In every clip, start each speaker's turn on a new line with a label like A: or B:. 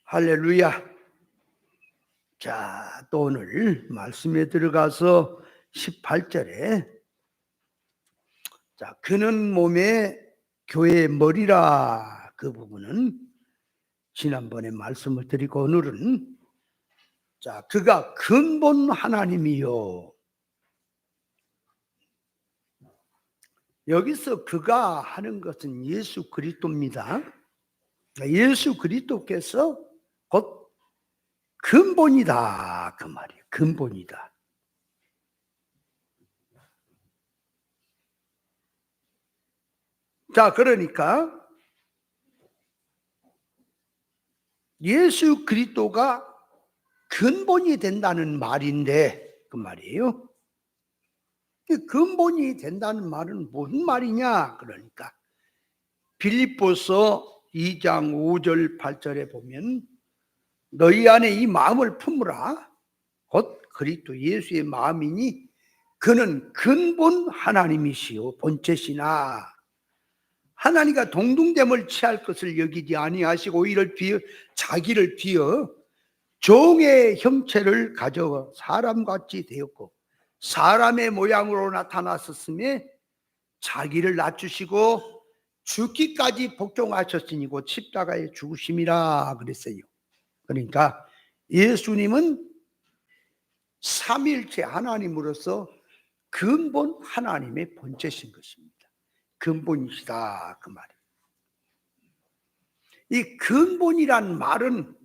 A: 할렐루야. 자, 또 오늘 말씀에 들어가서 18절에 그는 몸에 교회의 머리라, 그 부분은 지난번에 말씀을 드리고, 오늘은 그가 근본 하나님이요. 여기서 그가 하는 것은 예수 그리스도입니다. 예수 그리스도께서 곧 근본이다, 그 말이에요. 근본이다. 그러니까 예수 그리스도가 근본이 된다는 말인데, 그 말이에요. 근본이 된다는 말은 무슨 말이냐? 그러니까 빌립보서 2장 5절 8절에 보면 너희 안에 이 마음을 품으라. 곧 그리스도 예수의 마음이니 그는 근본 하나님이시요 본체시나 하나님과 동등됨을 취할 것을 여기지 아니하시고 오히려 자기를 비어 종의 형체를 가져 사람같이 되었고 사람의 모양으로 나타났었으며 자기를 낮추시고 죽기까지 복종하셨으니 곧 십자가에 죽으심이라 그랬어요. 그러니까 예수님은 삼위일체 하나님으로서 근본 하나님의 본체신 것입니다. 근본이시다, 그 말이에요. 이 근본이란 말은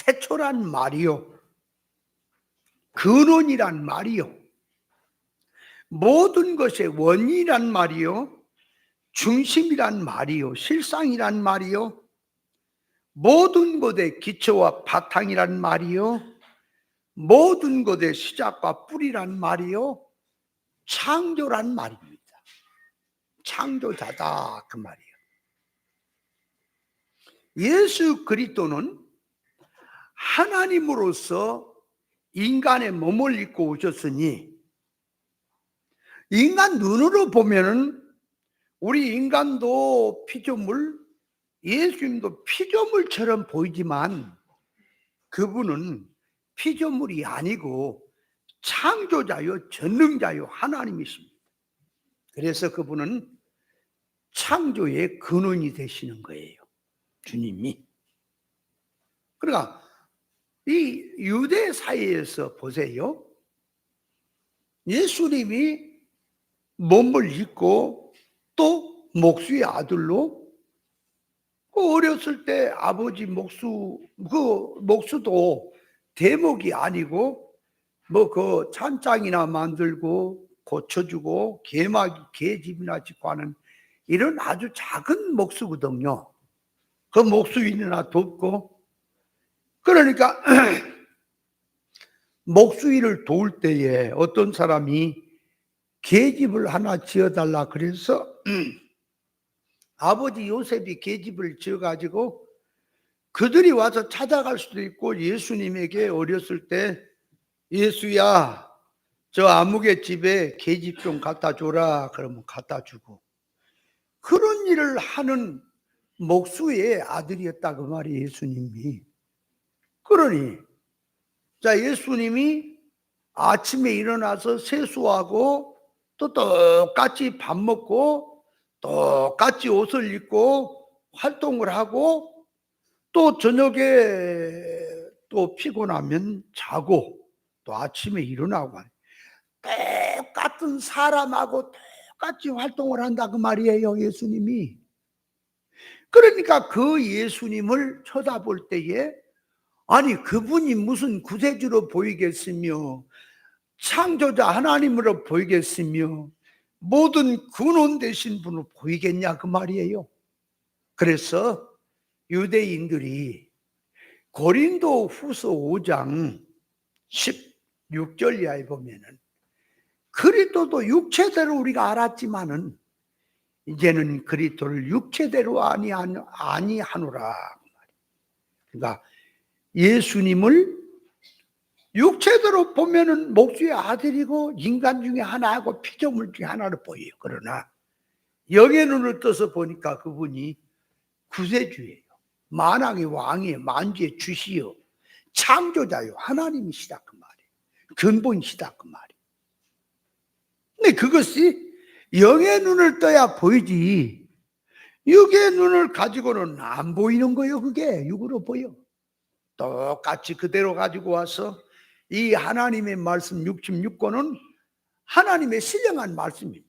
A: 태초란 말이요, 근원이란 말이요, 모든 것의 원인이란 말이요, 중심이란 말이요, 실상이란 말이요, 모든 것의 기초와 바탕이란 말이요, 모든 것의 시작과 뿌리란 말이요, 창조란 말입니다. 창조자다, 그 말이에요. 예수 그리스도는 하나님으로서 인간의 몸을 입고 오셨으니 인간 눈으로 보면은 우리 인간도 피조물, 예수님도 피조물처럼 보이지만 그분은 피조물이 아니고 창조자요 전능자요 하나님이십니다. 그래서 그분은 창조의 근원이 되시는 거예요, 주님이. 그러니까 이 유대 사회에서 보세요. 예수님이 몸을 입고 또 목수의 아들로, 어렸을 때 아버지 목수도 대목이 아니고 그 찬장이나 만들고 고쳐주고 개집이나 짓고 하는 이런 아주 작은 목수거든요. 그 목수일이나 돕고, 그러니까 목수일을 도울 때에 어떤 사람이 계집을 하나 지어달라 그래서 아버지 요셉이 계집을 지어가지고 그들이 와서 찾아갈 수도 있고, 예수님에게 어렸을 때 예수야 저 아무개 집에 계집 좀 갖다 줘라 그러면 갖다 주고, 그런 일을 하는 목수의 아들이었다, 그 말이 예수님이. 그러니 예수님이 아침에 일어나서 세수하고 또 똑같이 밥 먹고 똑같이 옷을 입고 활동을 하고 또 저녁에 또 피곤하면 자고 또 아침에 일어나고 똑같은 사람하고 똑같이 활동을 한다, 그 말이에요, 예수님이. 그러니까 그 예수님을 쳐다볼 때에 아니 그분이 무슨 구세주로 보이겠으며 창조자 하나님으로 보이겠으며 모든 근원 되신 분으로 보이겠냐, 그 말이에요. 그래서 유대인들이 고린도 후서 5장 16절 이하에 보면은 그리스도도 육체대로 우리가 알았지만은 이제는 그리스도를 육체대로 아니하노라. 그러니까 예수님을 육체대로 보면은 목수의 아들이고 인간 중에 하나하고 피조물 중에 하나로 보여요. 그러나 영의 눈을 떠서 보니까 그분이 구세주예요. 만왕의 왕이에요. 만주의 주시요 창조자요 하나님이시다 그 말이에요. 근본이시다 그 말이에요. 근데 그것이 영의 눈을 떠야 보이지 육의 눈을 가지고는 안 보이는 거예요. 그게 육으로 보여. 똑같이 그대로 가지고 와서 이 하나님의 말씀 66권은 하나님의 신령한 말씀입니다.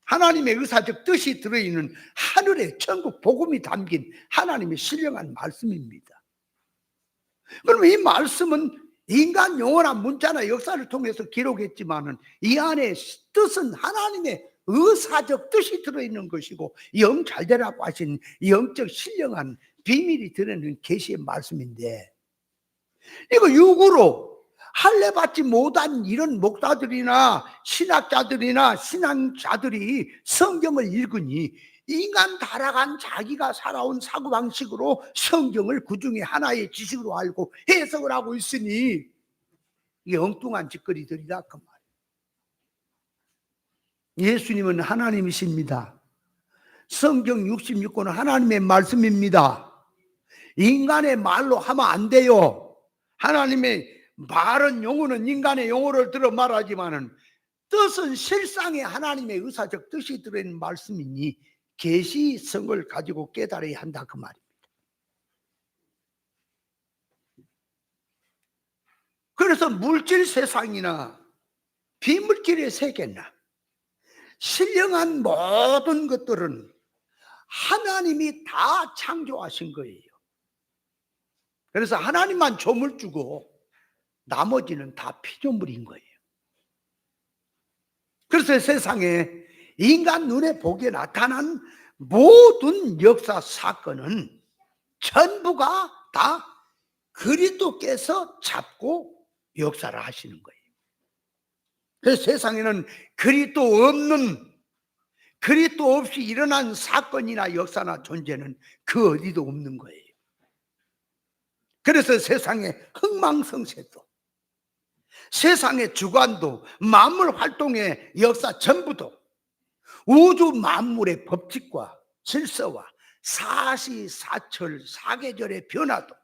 A: 하나님의 의사적 뜻이 들어있는 하늘의 천국 복음이 담긴 하나님의 신령한 말씀입니다. 그러면 이 말씀은 인간 영원한 문자나 역사를 통해서 기록했지만은 이 안에 뜻은 하나님의 의사적 뜻이 들어있는 것이고 영 잘되라고 하신 영적 신령한 비밀이 들어있는 계시의 말씀인데 이거 육으로 할례 받지 못한 이런 목사들이나 신학자들이나 신앙자들이 성경을 읽으니 인간 타락한 자기가 살아온 사고방식으로 성경을 그 중에 하나의 지식으로 알고 해석을 하고 있으니 이게 엉뚱한 짓거리들이다 그 말이에요. 예수님은 하나님이십니다. 성경 66권은 하나님의 말씀입니다. 인간의 말로 하면 안 돼요. 하나님의 말은 용어는 인간의 용어를 들어 말하지만은 뜻은 실상의 하나님의 의사적 뜻이 들어있는 말씀이니 계시성을 가지고 깨달아야 한다 그 말입니다. 그래서 물질 세상이나 비물질의 세계나 신령한 모든 것들은 하나님이 다 창조하신 거예요. 그래서 하나님만 조물주고 나머지는 다 피조물인 거예요. 그래서 세상에 인간 눈에 보기에 나타난 모든 역사 사건은 전부가 다 그리스도께서 잡고 역사를 하시는 거예요. 그래서 세상에는 그리스도 없이 일어난 사건이나 역사나 존재는 그 어디도 없는 거예요. 그래서 세상의 흥망성쇠도 세상의 주관도 만물 활동의 역사 전부도 우주 만물의 법칙과 질서와 사시사철 사계절의 변화도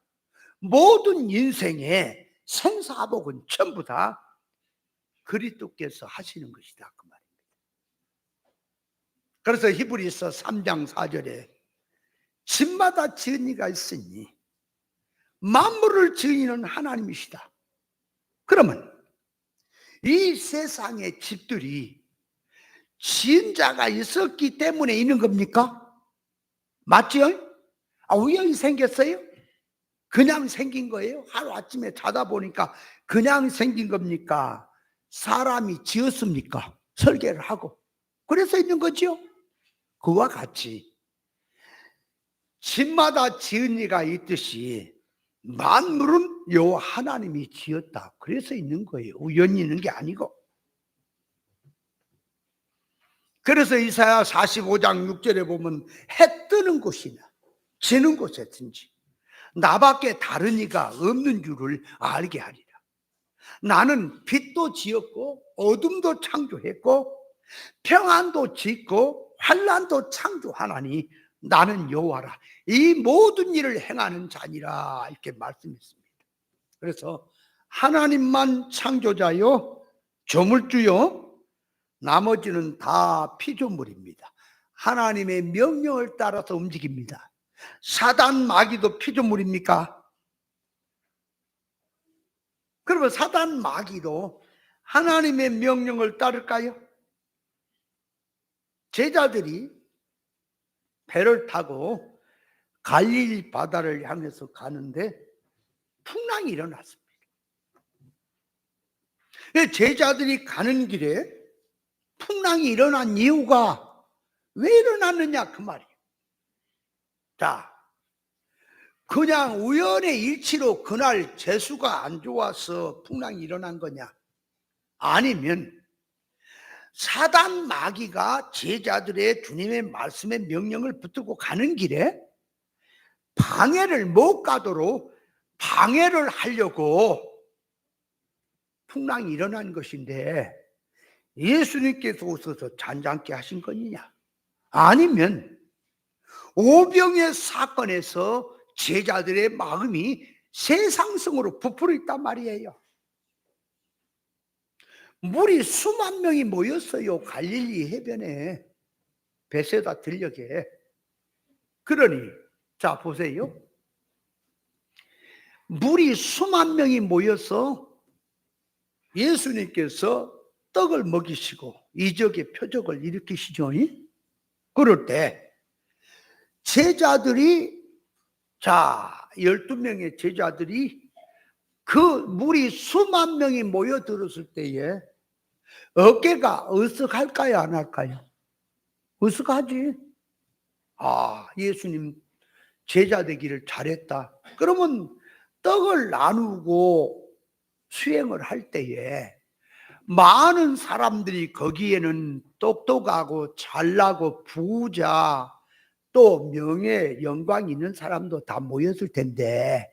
A: 모든 인생의 생사복은 전부 다 그리스도께서 하시는 것이다 그 말입니다. 그래서 히브리서 3장 4절에 집마다 지은 이가 있으니 만물을 지으는 하나님이시다. 그러면 이 세상의 집들이 지은 자가 있었기 때문에 있는 겁니까? 맞지요? 우연히 생겼어요? 그냥 생긴 거예요? 하루아침에 자다 보니까 그냥 생긴 겁니까? 사람이 지었습니까? 설계를 하고 그래서 있는 거죠. 그와 같이 집마다 지은 이가 있듯이 만물은 요 하나님이 지었다. 그래서 있는 거예요. 우연히 있는 게 아니고. 그래서 이사야 45장 6절에 보면 해 뜨는 곳이나 지는 곳에든지 나밖에 다른 이가 없는 줄을 알게 하리라. 나는 빛도 지었고 어둠도 창조했고 평안도 짓고 환난도 창조하나니 나는 여호와라. 이 모든 일을 행하는 자니라 이렇게 말씀했습니다. 그래서 하나님만 창조자요 조물주요 나머지는 다 피조물입니다. 하나님의 명령을 따라서 움직입니다. 사단 마귀도 피조물입니까? 그러면 사단 마귀도 하나님의 명령을 따를까요? 제자들이 배를 타고 갈릴리 바다를 향해서 가는데 풍랑이 일어났습니다. 제자들이 가는 길에 풍랑이 일어난 이유가 왜 일어났느냐 그 말이에요. 자, 그냥 우연의 일치로 그날 재수가 안 좋아서 풍랑이 일어난 거냐? 아니면 사단 마귀가 제자들의 주님의 말씀의 명령을 붙들고 가는 길에 방해를 못 가도록 방해를 하려고 풍랑이 일어난 것인데 예수님께서 오셔서 잔잔케 하신 것이냐? 아니면 오병의 사건에서 제자들의 마음이 세상성으로 부풀어 있단 말이에요. 물이 수만 명이 모였어요. 갈릴리 해변에, 베세다 들녘에. 그러니 자 보세요. 물이 수만 명이 모여서 예수님께서 떡을 먹이시고 이적의 표적을 일으키시죠. 그럴 때 제자들이, 자 12명의 제자들이 그 물이 수만 명이 모여들었을 때에 어깨가 으쓱할까요, 안 할까요? 으쓱하지. 아, 예수님 제자 되기를 잘했다. 그러면 떡을 나누고 수행을 할 때에 많은 사람들이 거기에는 똑똑하고 잘나고 부자, 또 명예, 영광 있는 사람도 다 모였을 텐데,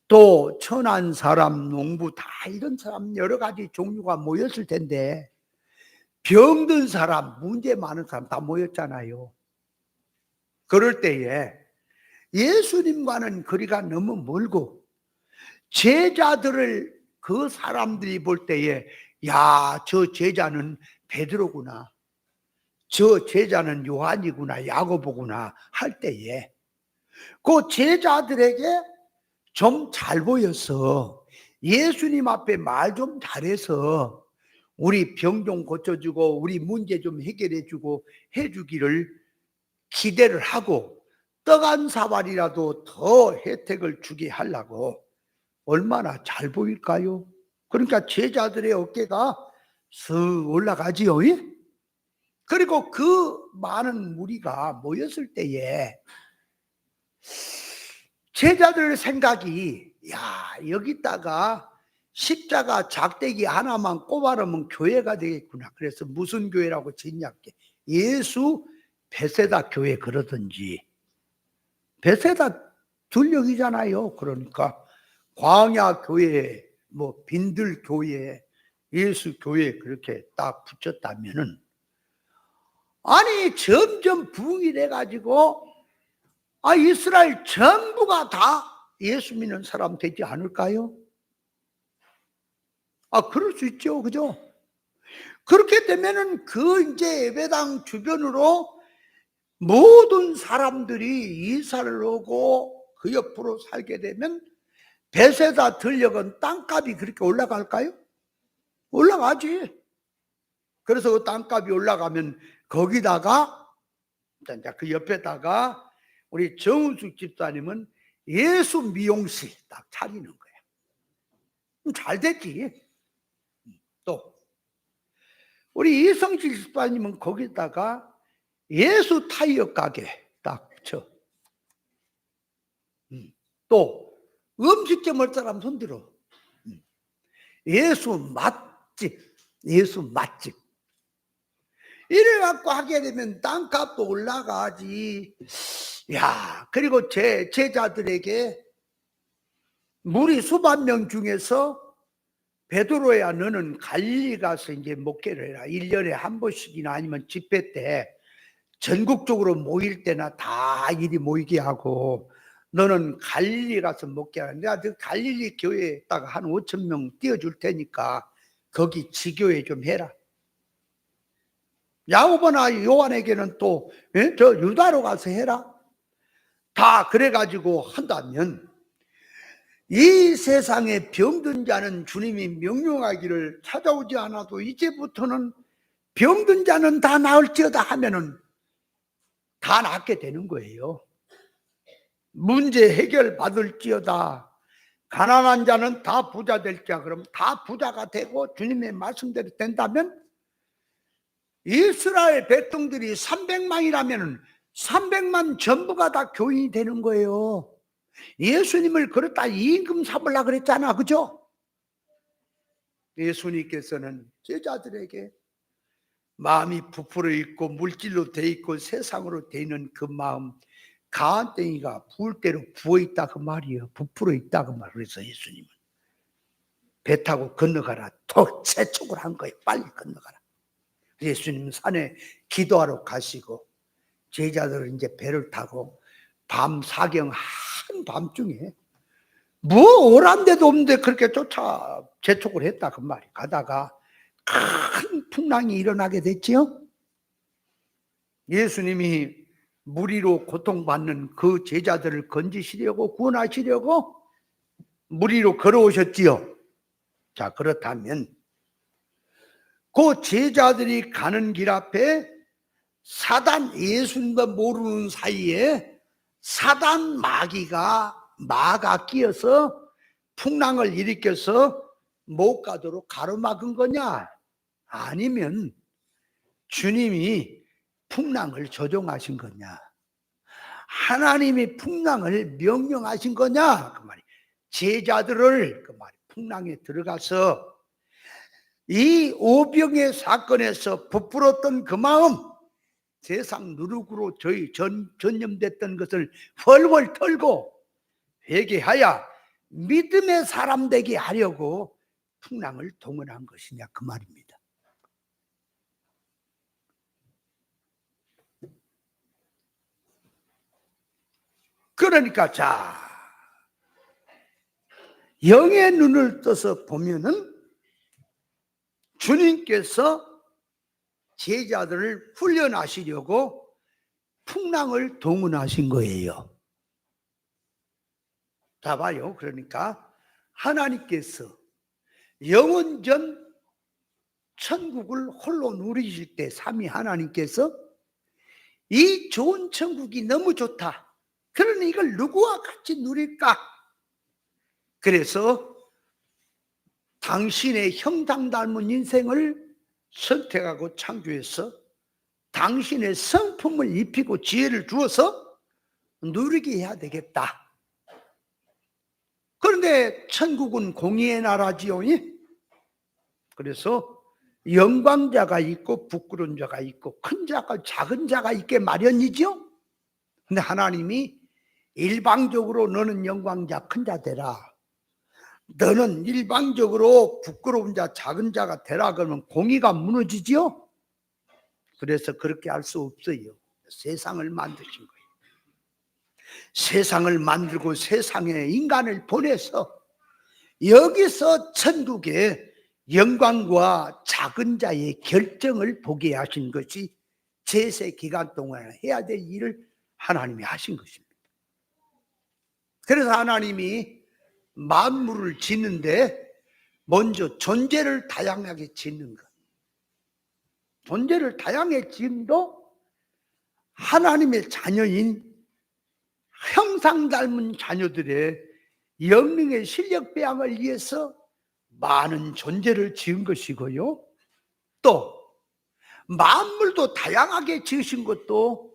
A: 또 천한 사람, 농부 다 이런 사람 여러 가지 종류가 모였을 텐데, 병든 사람, 문제 많은 사람 다 모였잖아요. 그럴 때에 예수님과는 거리가 너무 멀고 제자들을 그 사람들이 볼 때에, 야, 저 제자는 베드로구나, 저 제자는 요한이구나, 야고보구나 할 때에 그 제자들에게 좀 잘 보여서 예수님 앞에 말 좀 잘해서 우리 병 좀 고쳐주고 우리 문제 좀 해결해주고 해주기를 기대를 하고 떡 한 사발이라도 더 혜택을 주게 하려고 얼마나 잘 보일까요? 그러니까 제자들의 어깨가 쓱 올라가지요. 그리고 그 많은 무리가 모였을 때에 제자들 생각이, 야, 여기다가 십자가 작대기 하나만 꼽아놓으면 교회가 되겠구나. 그래서 무슨 교회라고 짓냐게, 예수 베세다 교회 그러든지, 베세다 들녘이잖아요. 그러니까 광야 교회, 뭐 빈들 교회, 예수 교회 그렇게 딱 붙였다면은, 아니 점점 부흥이 돼가지고 이스라엘 전부가 다 예수 믿는 사람 되지 않을까요? 그럴 수 있죠. 그죠? 그렇게 되면은 그 이제 예배당 주변으로 모든 사람들이 이사를 오고 그 옆으로 살게 되면 베세다 들녘은 땅값이 그렇게 올라갈까요? 올라가지. 그래서 그 땅값이 올라가면 거기다가 그 옆에다가 우리 정은숙 집사님은 예수 미용실 딱 차리는 거야. 잘 됐지. 또 우리 이성실 집사님은 거기다가 예수 타이어 가게 딱 쳐. 또 음식점 할 사람 손들어. 예수 맛집, 예수 맛집. 이래갖고 하게 되면 땅값도 올라가지. 야, 그리고 제자들에게 무리 수만 명 중에서 베드로야, 너는 갈릴리 가서 이제 목회를 해라. 1년에 한 번씩이나 아니면 집회 때 전국적으로 모일 때나 다 이리 모이게 하고, 너는 갈릴리 가서 목회하라. 내가 그 갈릴리 교회에다가 한 5천 명 띄워줄 테니까 거기 지교회 좀 해라. 야고보나 요한에게는 또 저 유다로 가서 해라. 다 그래가지고 한다면 이 세상에 병든 자는 주님이 명령하기를 찾아오지 않아도 이제부터는 병든 자는 다 나을지어다 하면은 다 낫게 되는 거예요. 문제 해결 받을지어다. 가난한 자는 다 부자 될지야. 그럼 다 부자가 되고 주님의 말씀대로 된다면 이스라엘 백성들이 300만이라면 300만 전부가 다 교인이 되는 거예요. 예수님을 그렇다 임금 삼으려고 그랬잖아. 그죠? 예수님께서는 제자들에게 마음이 부풀어 있고 물질로 돼 있고 세상으로 돼 있는 그 마음, 가한땡이가 부을 대로 부어 있다 그 말이에요. 부풀어 있다 그 말. 그래서 예수님은 배 타고 건너가라 더 재촉을 한 거예요. 빨리 건너가라. 예수님은 산에 기도하러 가시고 제자들은 이제 배를 타고 밤 사경 한밤중에 뭐 오란 데도 없는데 그렇게 쫓아 재촉을 했다 그 말이. 가다가 큰 풍랑이 일어나게 됐지요. 예수님이 물 위로 고통받는 그 제자들을 건지시려고 구원하시려고 물 위로 걸어오셨지요. 자, 그렇다면 그 제자들이 가는 길 앞에 사단, 예수님도 모르는 사이에 사단 마가 끼어서 풍랑을 일으켜서 못 가도록 가로막은 거냐? 아니면 주님이 풍랑을 조종하신 거냐? 하나님이 풍랑을 명령하신 거냐? 그 말이. 제자들을 그 말이 풍랑에 들어가서 이 오병의 사건에서 부풀었던 그 마음, 세상 누룩으로 전념됐던 것을 훨훨 털고 회개하여 믿음의 사람 되게 하려고 풍랑을 동원한 것이냐 그 말입니다. 그러니까 자, 영의 눈을 떠서 보면은 주님께서 제자들을 훈련하시려고 풍랑을 동원하신 거예요. 자 봐요. 그러니까 하나님께서 영원전 천국을 홀로 누리실 때 삼위 하나님께서 이 좋은 천국이 너무 좋다. 그러니 이걸 누구와 같이 누릴까? 그래서 당신의 형상 닮은 인생을 선택하고 창조해서 당신의 성품을 입히고 지혜를 주어서 누리게 해야 되겠다. 그런데 천국은 공의의 나라지요. 그래서 영광자가 있고 부끄러운 자가 있고 큰 자가 작은 자가 있게 마련이죠. 근데 하나님이 일방적으로 너는 영광자 큰 자 되라, 너는 일방적으로 부끄러운 자 작은 자가 되라 그러면 공의가 무너지지요. 그래서 그렇게 할 수 없어요. 세상을 만드신 거예요. 세상을 만들고 세상에 인간을 보내서 여기서 천국의 영광과 작은 자의 결정을 보게 하신 것이 제세 기간 동안 해야 될 일을 하나님이 하신 것입니다. 그래서 하나님이 만물을 짓는데 먼저 존재를 다양하게 짓는 것. 존재를 다양하게 짓는도 하나님의 자녀인 형상 닮은 자녀들의 영능의 실력 배양을 위해서 많은 존재를 지은 것이고요. 또 만물도 다양하게 지으신 것도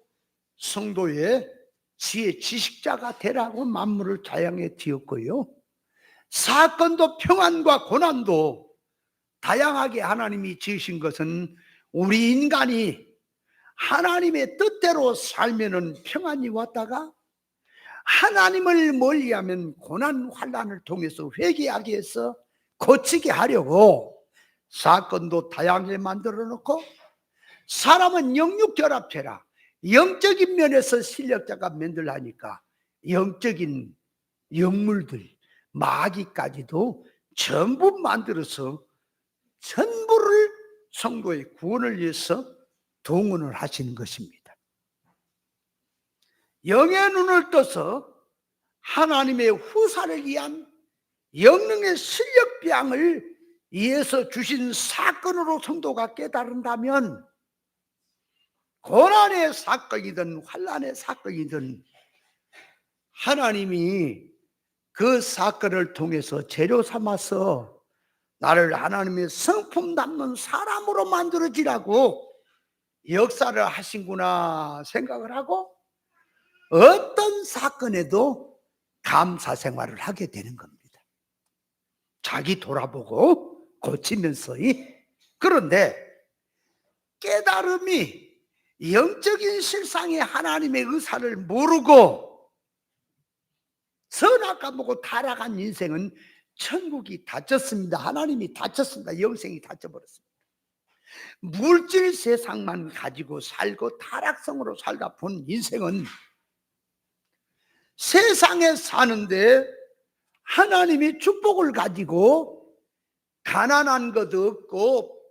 A: 성도의 지혜 지식자가 되라고 만물을 다양하게 지었고요. 사건도 평안과 고난도 다양하게 하나님이 지으신 것은 우리 인간이 하나님의 뜻대로 살면은 평안이 왔다가 하나님을 멀리하면 고난 환난을 통해서 회개하게 해서 고치게 하려고 사건도 다양하게 만들어 놓고 사람은 영육결합체라 영적인 면에서 실력자가 만들라니까 영적인 영물들 마귀까지도 전부 만들어서 전부를 성도의 구원을 위해서 동원을 하시는 것입니다. 영의 눈을 떠서 하나님의 후사를 위한 영능의 실력 배양을 위해서 주신 사건으로 성도가 깨달은다면 고난의 사건이든 환난의 사건이든 하나님이 그 사건을 통해서 재료 삼아서 나를 하나님의 성품 담는 사람으로 만들어지라고 역사를 하신구나 생각을 하고 어떤 사건에도 감사 생활을 하게 되는 겁니다. 자기 돌아보고 고치면서. 그런데 깨달음이 영적인 실상의 하나님의 의사를 모르고 선악과 보고 타락한 인생은 천국이 닫혔습니다. 하나님이 닫혔습니다. 영생이 닫혀버렸습니다. 물질 세상만 가지고 살고 타락성으로 살다 본 인생은 세상에 사는데 하나님이 축복을 가지고 가난한 것도 없고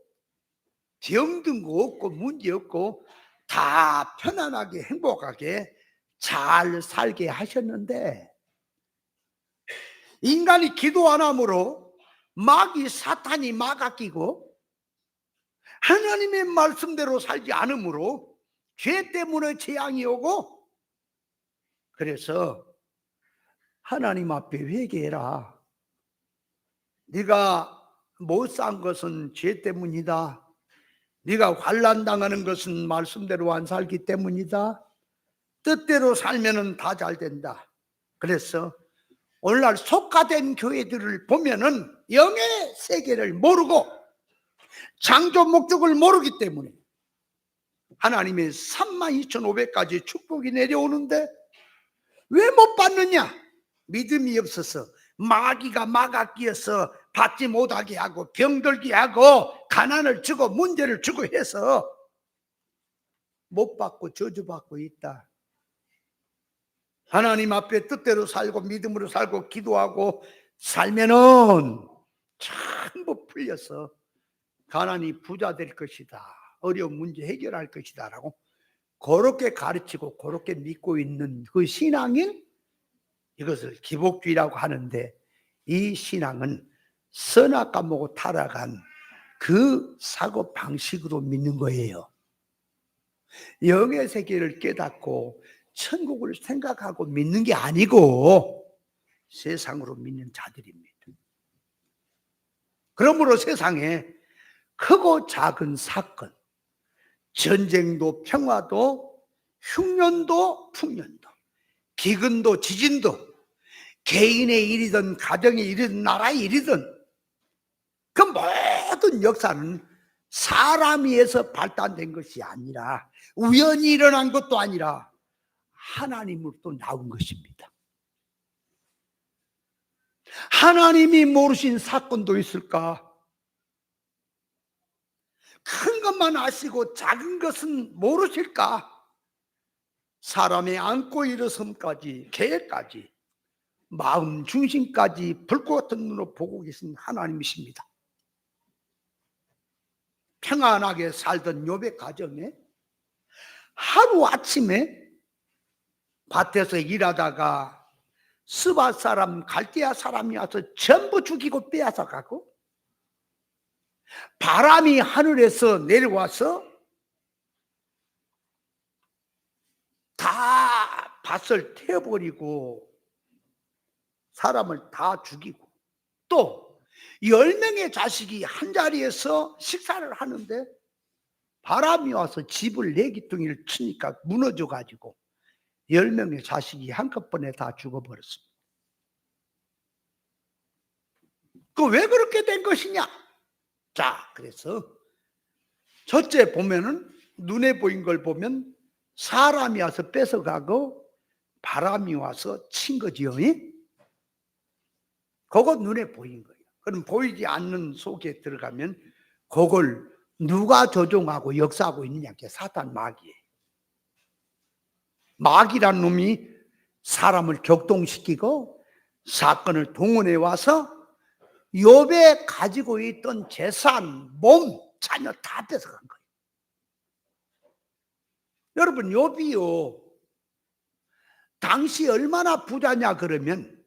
A: 병든 거 없고 문제 없고 다 편안하게 행복하게 잘 살게 하셨는데, 인간이 기도 안 함으로 마귀 사탄이 막아끼고 하나님의 말씀대로 살지 않으므로 죄 때문에 재앙이 오고, 그래서 하나님 앞에 회개해라. 네가 못 산 것은 죄 때문이다. 네가 환난당하는 것은 말씀대로 안 살기 때문이다. 뜻대로 살면은 다 잘 된다. 그래서 오늘날 속가된 교회들을 보면은 영의 세계를 모르고 창조 목적을 모르기 때문에 하나님의 32,500가지 축복이 내려오는데 왜 못 받느냐? 믿음이 없어서, 마귀가 막아끼어서 받지 못하게 하고 병들게 하고 가난을 주고 문제를 주고 해서 못 받고 저주받고 있다. 하나님 앞에 뜻대로 살고 믿음으로 살고 기도하고 살면은 전부 풀려서 가난이 부자 될 것이다, 어려운 문제 해결할 것이다 라고 그렇게 가르치고 그렇게 믿고 있는 그 신앙인, 이것을 기복주의라고 하는데, 이 신앙은 선악 과목으로 타락한 그 사고 방식으로 믿는 거예요. 영의 세계를 깨닫고 천국을 생각하고 믿는 게 아니고 세상으로 믿는 자들입니다. 그러므로 세상에 크고 작은 사건, 전쟁도 평화도 흉년도 풍년도 기근도 지진도 개인의 일이든 가정의 일이든 나라의 일이든 그 모든 역사는 사람에 의해서 발단된 것이 아니라 우연히 일어난 것도 아니라 하나님으로부터 나온 것입니다. 하나님이 모르신 사건도 있을까? 큰 것만 아시고 작은 것은 모르실까? 사람의 안고 일어섬까지, 계획까지, 마음 중심까지 불꽃 같은 눈으로 보고 계신 하나님이십니다. 평안하게 살던 욥의 가정에 하루아침에 밭에서 일하다가 스바 사람, 갈대아 사람이 와서 전부 죽이고 빼앗아 가고, 바람이 하늘에서 내려와서 다 밭을 태워버리고 사람을 다 죽이고, 또 10명의 자식이 한자리에서 식사를 하는데 바람이 와서 집을 내기둥이를 치니까 무너져 가지고 10명의 자식이 한꺼번에 다 죽어버렸습니다. 그 왜 그렇게 된 것이냐? 자, 그래서 첫째 보면은 눈에 보인 걸 보면 사람이 와서 뺏어가고 바람이 와서 친 거지요. 그거 눈에 보인 거예요. 그럼 보이지 않는 속에 들어가면 그걸 누가 조종하고 역사하고 있느냐? 그게 사탄 마귀예요. 마귀란 놈이 사람을 격동시키고 사건을 동원해 와서 욥에 가지고 있던 재산, 몸, 자녀 다 뺏어간 거예요. 여러분, 욥이요, 당시 얼마나 부자냐 그러면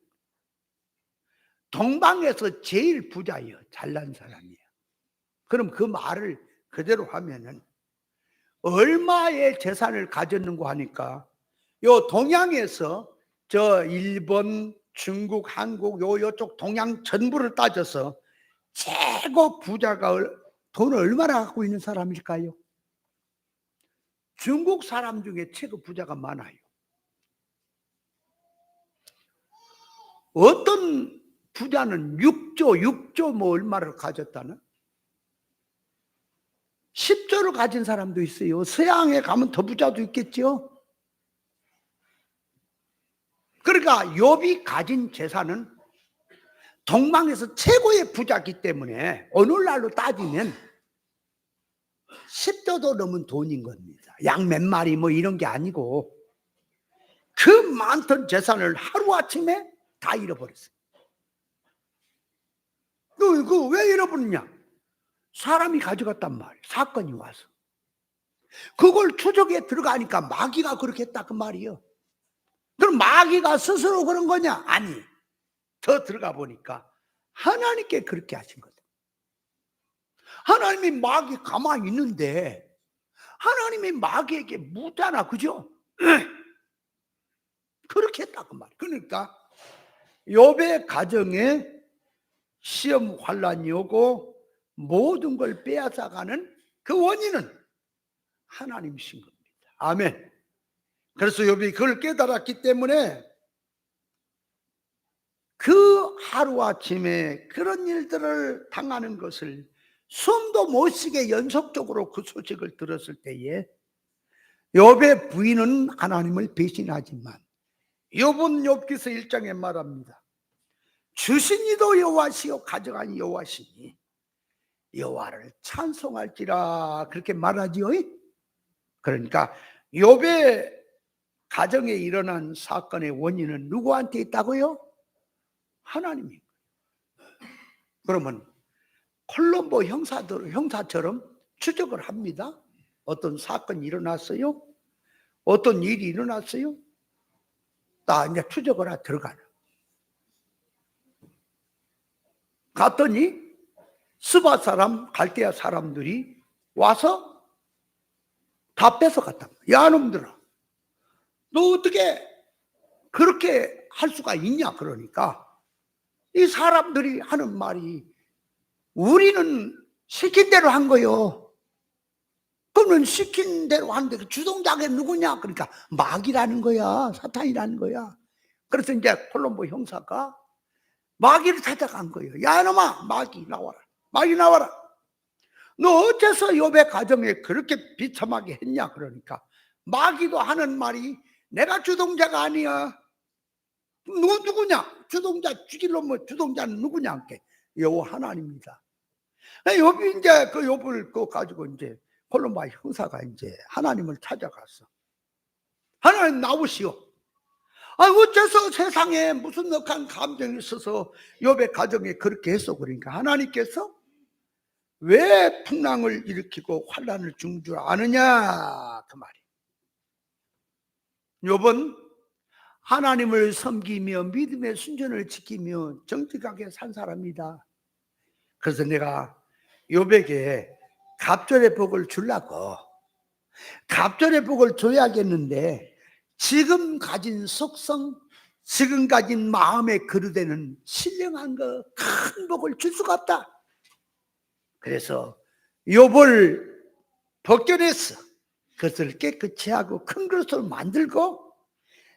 A: 동방에서 제일 부자예요. 잘난 사람이에요. 그럼 그 말을 그대로 하면은 얼마의 재산을 가졌는고 하니까 요 동양에서 저 일본, 중국, 한국 요쪽 동양 전부를 따져서 최고 부자가 돈을 얼마나 갖고 있는 사람일까요? 중국 사람 중에 최고 부자가 많아요. 어떤 부자는 6조 뭐 얼마를 가졌다는? 10조를 가진 사람도 있어요. 서양에 가면 더 부자도 있겠죠. 그러니까 욥이 가진 재산은 동방에서 최고의 부자이기 때문에 오늘날로 따지면 10조도 넘은 돈인 겁니다. 양 몇 마리 뭐 이런 게 아니고 그 많던 재산을 하루아침에 다 잃어버렸어요. 그 왜 잃어버렸냐? 사람이 가져갔단 말이에요. 사건이 와서. 그걸 추적에 들어가니까 마귀가 그렇게 했다 그 말이에요. 그럼 마귀가 스스로 그런 거냐? 아니. 더 들어가 보니까 하나님께 그렇게 하신 거다. 하나님이 마귀 가만히 있는데 하나님이 마귀에게 묻잖아, 그죠? 그렇게 했다 그 말이에요. 그러니까 욥의 가정에 시험 환란이 오고 모든 걸 빼앗아가는 그 원인은 하나님이신 겁니다. 아멘. 그래서 욥이 그걸 깨달았기 때문에 그 하루아침에 그런 일들을 당하는 것을 숨도 못 쉬게 연속적으로 그 소식을 들었을 때에 욥의 부인은 하나님을 배신하지만 욥은 욥기서 1장에 말합니다. 주신 이도 여호와시요 가져간 이 여호와시니 여호와를 찬송할지라 그렇게 말하지요. 그러니까 욥의 가정에 일어난 사건의 원인은 누구한테 있다고요? 하나님이. 그러면 콜롬보 형사처럼 추적을 합니다. 어떤 사건이 일어났어요? 어떤 일이 일어났어요? 나 이제 추적을 하러 들어가는. 갔더니 스바 사람, 갈대아 사람들이 와서 다 뺏어갔다. 야 놈들아, 너 어떻게 그렇게 할 수가 있냐? 그러니까 이 사람들이 하는 말이 우리는 시킨 대로 한 거요. 그러면 시킨 대로 하는데 그 주동자가 누구냐? 그러니까 마귀라는 거야. 사탄이라는 거야. 그래서 이제 콜롬보 형사가 마귀를 찾아간 거예요. 야 이놈아, 마귀 나와라. 마귀 나와라. 너 어째서 욥의 가정에 그렇게 비참하게 했냐? 그러니까 마귀도 하는 말이 내가 주동자가 아니야. 너 누구냐? 주동자 죽일 놈은 주동자는 누구냐? 함께 여호와 하나님입니다. 욥이 이제 그 욥을 그거 가지고 이제 콜롬보 형사가 이제 하나님을 찾아갔어. 하나님 나오시오. 어째서 세상에 무슨 억한 감정이 있어서 욥의 가정에 그렇게 했어? 그러니까 하나님께서 왜 풍랑을 일으키고 환란을 준 줄 아느냐 그 말이. 욥은 하나님을 섬기며 믿음의 순전을 지키며 정직하게 산 사람이다. 그래서 내가 욥에게 갑절의 복을 주려고 갑절의 복을 줘야겠는데 지금 가진 속성, 지금 가진 마음에 그르되는 신령한 거 큰 복을 줄 수가 없다. 그래서 욥을 벗겨냈어. 그것을 깨끗이 하고 큰 그릇으로 만들고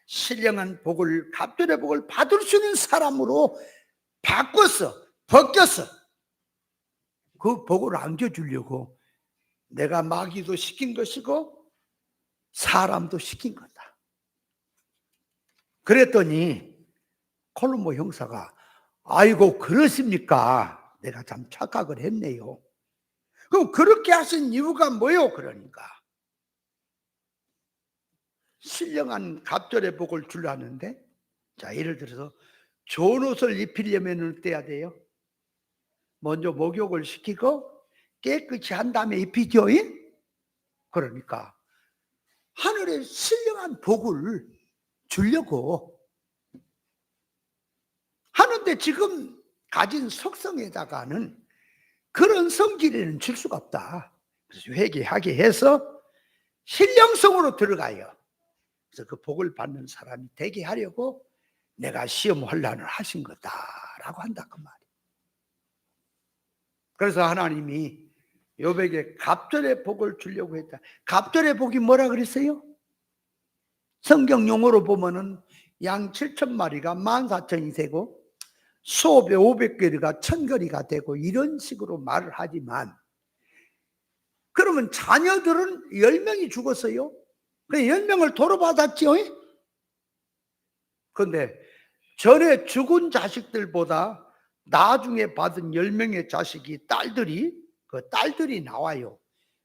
A: 신령한 복을, 갑절의 복을 받을 수 있는 사람으로 바꿨어. 벗겼어. 그 복을 안겨주려고 내가 마귀도 시킨 것이고 사람도 시킨 거다. 그랬더니 콜롬보 형사가 아이고 그러십니까? 내가 참 착각을 했네요. 그럼 그렇게 하신 이유가 뭐요? 그러니까 신령한 갑절의 복을 주려는데, 자 예를 들어서 좋은 옷을 입히려면 떼야 돼요. 먼저 목욕을 시키고 깨끗이 한 다음에 입히죠. 그러니까 하늘의 신령한 복을 주려고 하는데 지금 가진 속성에다가는 그런 성질에는 줄 수가 없다. 그래서 회개하게 해서 신령성으로 들어가요. 그래서 그 복을 받는 사람이 되게 하려고 내가 시험 환란을 하신 거다라고 한다 그 말이에요. 그래서 하나님이 욥에게 갑절의 복을 주려고 했다. 갑절의 복이 뭐라 그랬어요? 성경 용어로 보면은 양 7,000마리가 14,000이 되고 소배 500개가 1,000거리가 되고 이런 식으로 말을 하지만 그러면 자녀들은 10명이 죽었어요. 그 10명을 도로받았지요. 그런데 전에 죽은 자식들보다 나중에 받은 10명의 자식이 딸들이 나와요.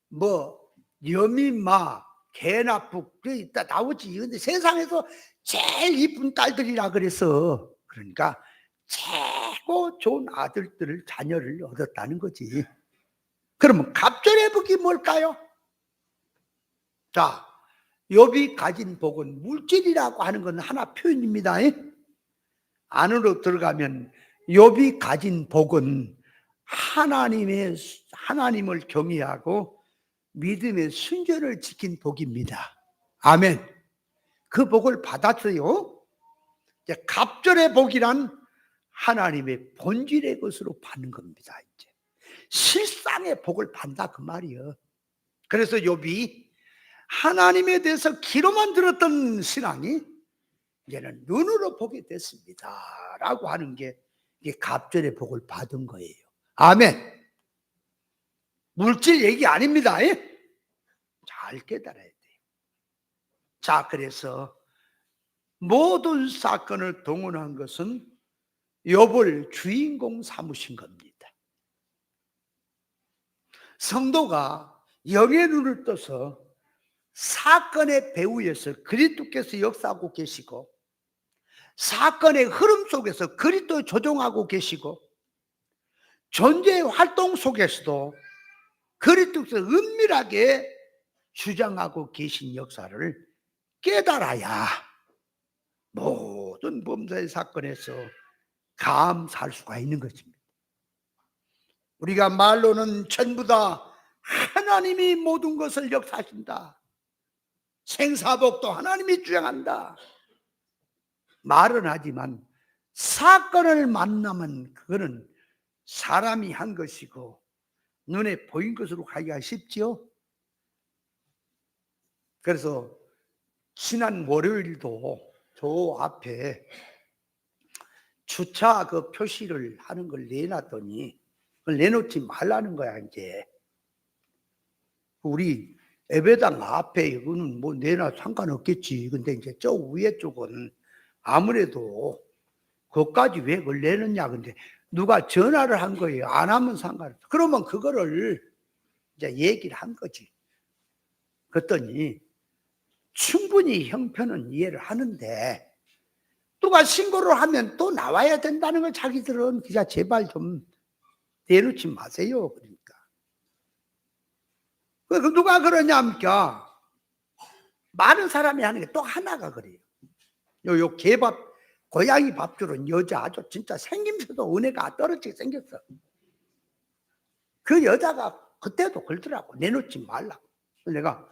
A: 뭐 여민마, 개나 북 있다 나오지. 근데 세상에서 제일 이쁜 딸들이라 그래서 그러니까 최고 좋은 아들들을 자녀를 얻었다는 거지. 그러면 갑절의 복이 뭘까요? 자, 욥이 가진 복은 물질이라고 하는 건 하나 표현입니다. 안으로 들어가면 욥이 가진 복은 하나님을 경외하고 믿음의 순전을 지킨 복입니다. 아멘. 그 복을 받았어요. 이제 갑절의 복이란 하나님의 본질의 것으로 받는 겁니다. 이제 실상의 복을 받는다 그 말이에요. 그래서 욥이 하나님에 대해서 귀로만 들었던 신앙이 이제는 눈으로 보게 됐습니다 라고 하는 게 이게 갑절의 복을 받은 거예요. 아멘. 물질 얘기 아닙니다. 잘 깨달아야 돼요. 자, 그래서 모든 사건을 동원한 것은 욥을 주인공 삼으신 겁니다. 성도가 영의 눈을 떠서 사건의 배후에서 그리스도께서 역사하고 계시고 사건의 흐름 속에서 그리스도 조종하고 계시고 존재의 활동 속에서도 그리스도께서 은밀하게 주장하고 계신 역사를 깨달아야 모든 범죄의 사건에서 감사할 수가 있는 것입니다. 우리가 말로는 전부 다 하나님이 모든 것을 역사하신다. 생사복도 하나님이 주장한다. 말은 하지만 사건을 만나면 그거는 사람이 한 것이고 눈에 보인 것으로 가기가 쉽지요. 그래서 지난 월요일도 저 앞에 주차 그 표시를 하는 걸 내놨더니 그걸 내놓지 말라는 거야. 이제 우리 예배당 앞에 이거는 뭐 내놔 상관없겠지. 근데 이제 저 위에 쪽은 아무래도 그것까지 왜 그걸 내느냐. 근데 누가 전화를 한 거예요. 안 하면 상관없어. 그러면 그거를 이제 얘기를 한 거지. 그랬더니 충분히 형편은 이해를 하는데 누가 신고를 하면 또 나와야 된다는 걸 자기들은 그냥 제발 좀 내놓지 마세요. 그러니까. 누가 그러냐니까 많은 사람이 하는 게 또 하나가 그래요. 요 개밥 고양이 밥 주는 여자 아주 진짜 생김새도 은혜가 떨어지게 생겼어. 그 여자가 그때도 그러더라고. 내놓지 말라고. 내가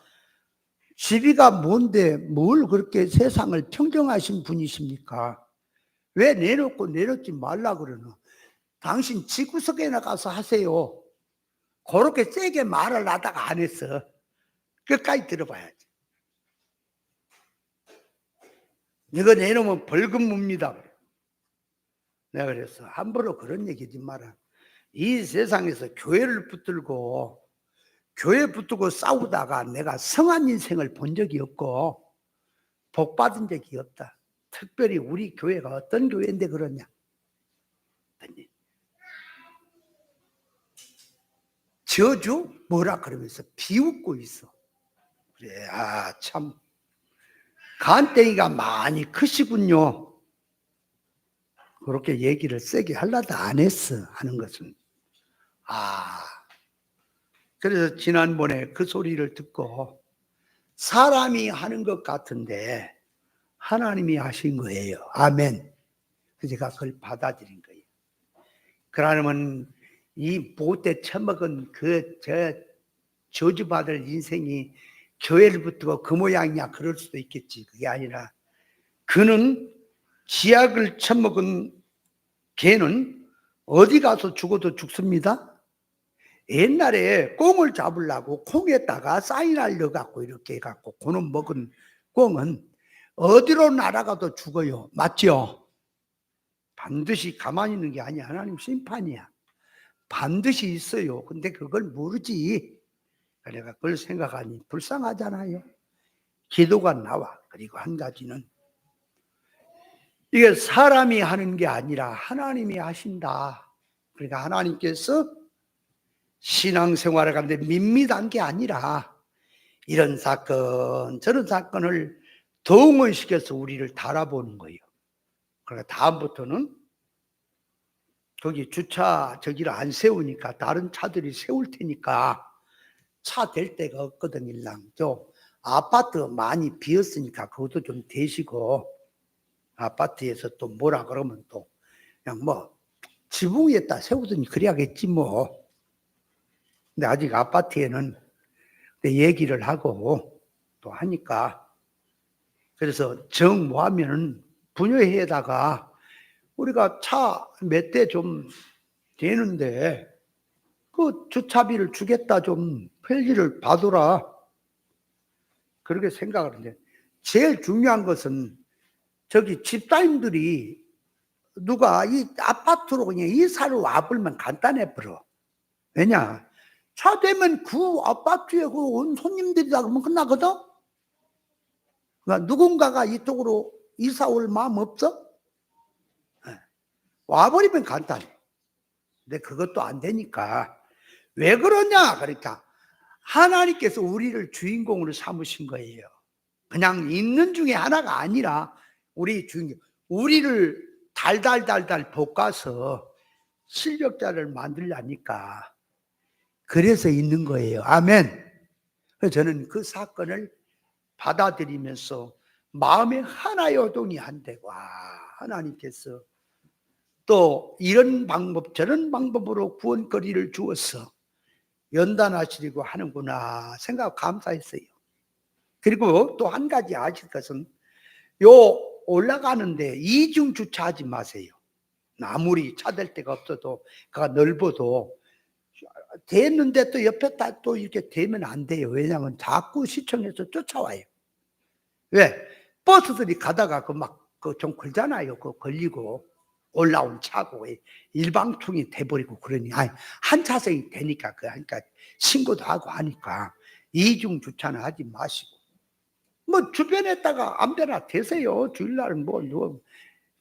A: 시비가 뭔데 뭘 그렇게 세상을 평정하신 분이십니까? 왜 내놓고 내놓지 말라 그러노? 당신 집구석에 나가서 하세요. 그렇게 세게 말을 하다가 안 했어. 끝까지 들어봐야지. 이거 내놓으면 벌금 묻니다. 내가 그랬어. 함부로 그런 얘기하지 마라. 이 세상에서 교회를 붙들고 교회 붙들고 싸우다가 내가 성한 인생을 본 적이 없고 복 받은 적이 없다. 특별히 우리 교회가 어떤 교회인데 그러냐. 저주 뭐라 그러면서 비웃고 있어. 그래, 아 참 간땡이가 많이 크시군요. 그렇게 얘기를 세게 하려다 안 했어. 하는 것은 그래서 지난번에 그 소리를 듣고 사람이 하는 것 같은데 하나님이 하신 거예요. 아멘. 그래서 제가 그걸 받아들인 거예요. 그러면 이 못돼 처먹은 저 저주받을 인생이 교회를 붙들고 그 모양이야 그럴 수도 있겠지. 그게 아니라 그는 지약을 처먹은 개는 어디 가서 죽어도 죽습니다. 옛날에 꽁을 잡으려고 콩에다가 사인알 넣어갖고 이렇게 해갖고 그놈 먹은 꽁은 어디로 날아가도 죽어요. 맞죠? 반드시 가만히 있는 게 아니야. 하나님 심판이야. 반드시 있어요. 근데 그걸 모르지. 내가 그걸 생각하니 불쌍하잖아요. 기도가 나와. 그리고 한 가지는 이게 사람이 하는 게 아니라 하나님이 하신다. 그러니까 하나님께서 신앙생활을 하는데 밋밋한 게 아니라 이런 사건 저런 사건을 동원시켜서 우리를 달아보는 거예요. 그러니까 다음부터는 거기 주차 저기를 안 세우니까 다른 차들이 세울 테니까 차 댈 데가 없거든. 일랑 저 아파트 많이 비었으니까 그것도 좀 대시고, 아파트에서 또 뭐라 그러면 또 그냥 뭐 지붕 위에다 세우더니 그래야겠지 뭐. 근데 아직 아파트에는 얘기를 하고 또 하니까, 그래서 정 모하면은 분여회에다가 우리가 차 몇 대 좀 되는데 그 주차비를 주겠다, 좀 편리를 봐둬라, 그렇게 생각을 하는데, 제일 중요한 것은 저기 집사님들이 누가 이 아파트로 그냥 이사를 와버리면 간단해 버려. 왜냐, 차 되면 그 아파트에 그 온 손님들이다 그러면 끝나거든. 그러니까 누군가가 이쪽으로 이사 올 마음 없어? 와버리면 간단해. 근데 그것도 안 되니까 왜 그러냐, 그러니까 하나님께서 우리를 주인공으로 삼으신 거예요. 그냥 있는 중에 하나가 아니라 우리 주인공, 우리를 달달달달 볶아서 실력자를 만들려니까 그래서 있는 거예요. 아멘. 그래서 저는 그 사건을 받아들이면서 마음에 하나의 요동이 안 되고, 하나님께서 또 이런 방법 저런 방법으로 구원거리를 주어서 연단하시려고 하는구나 생각 감사했어요. 그리고 또 한 가지 아실 것은, 요 올라가는데 이중 주차하지 마세요. 아무리 차댈 데가 없어도 그가 넓어도 됐는데 또 옆에 또 이렇게 대면 안 돼요. 왜냐하면 자꾸 시청에서 쫓아와요. 왜? 버스들이 가다가 그 막 그 좀 걸잖아요. 그 걸리고 올라온 차고 일방통이 돼버리고 그러니, 한 차선이 되니까 그러니까 신고도 하고 하니까 이중 주차는 하지 마시고, 뭐 주변에다가 아무데나 대세요. 주일날은 뭐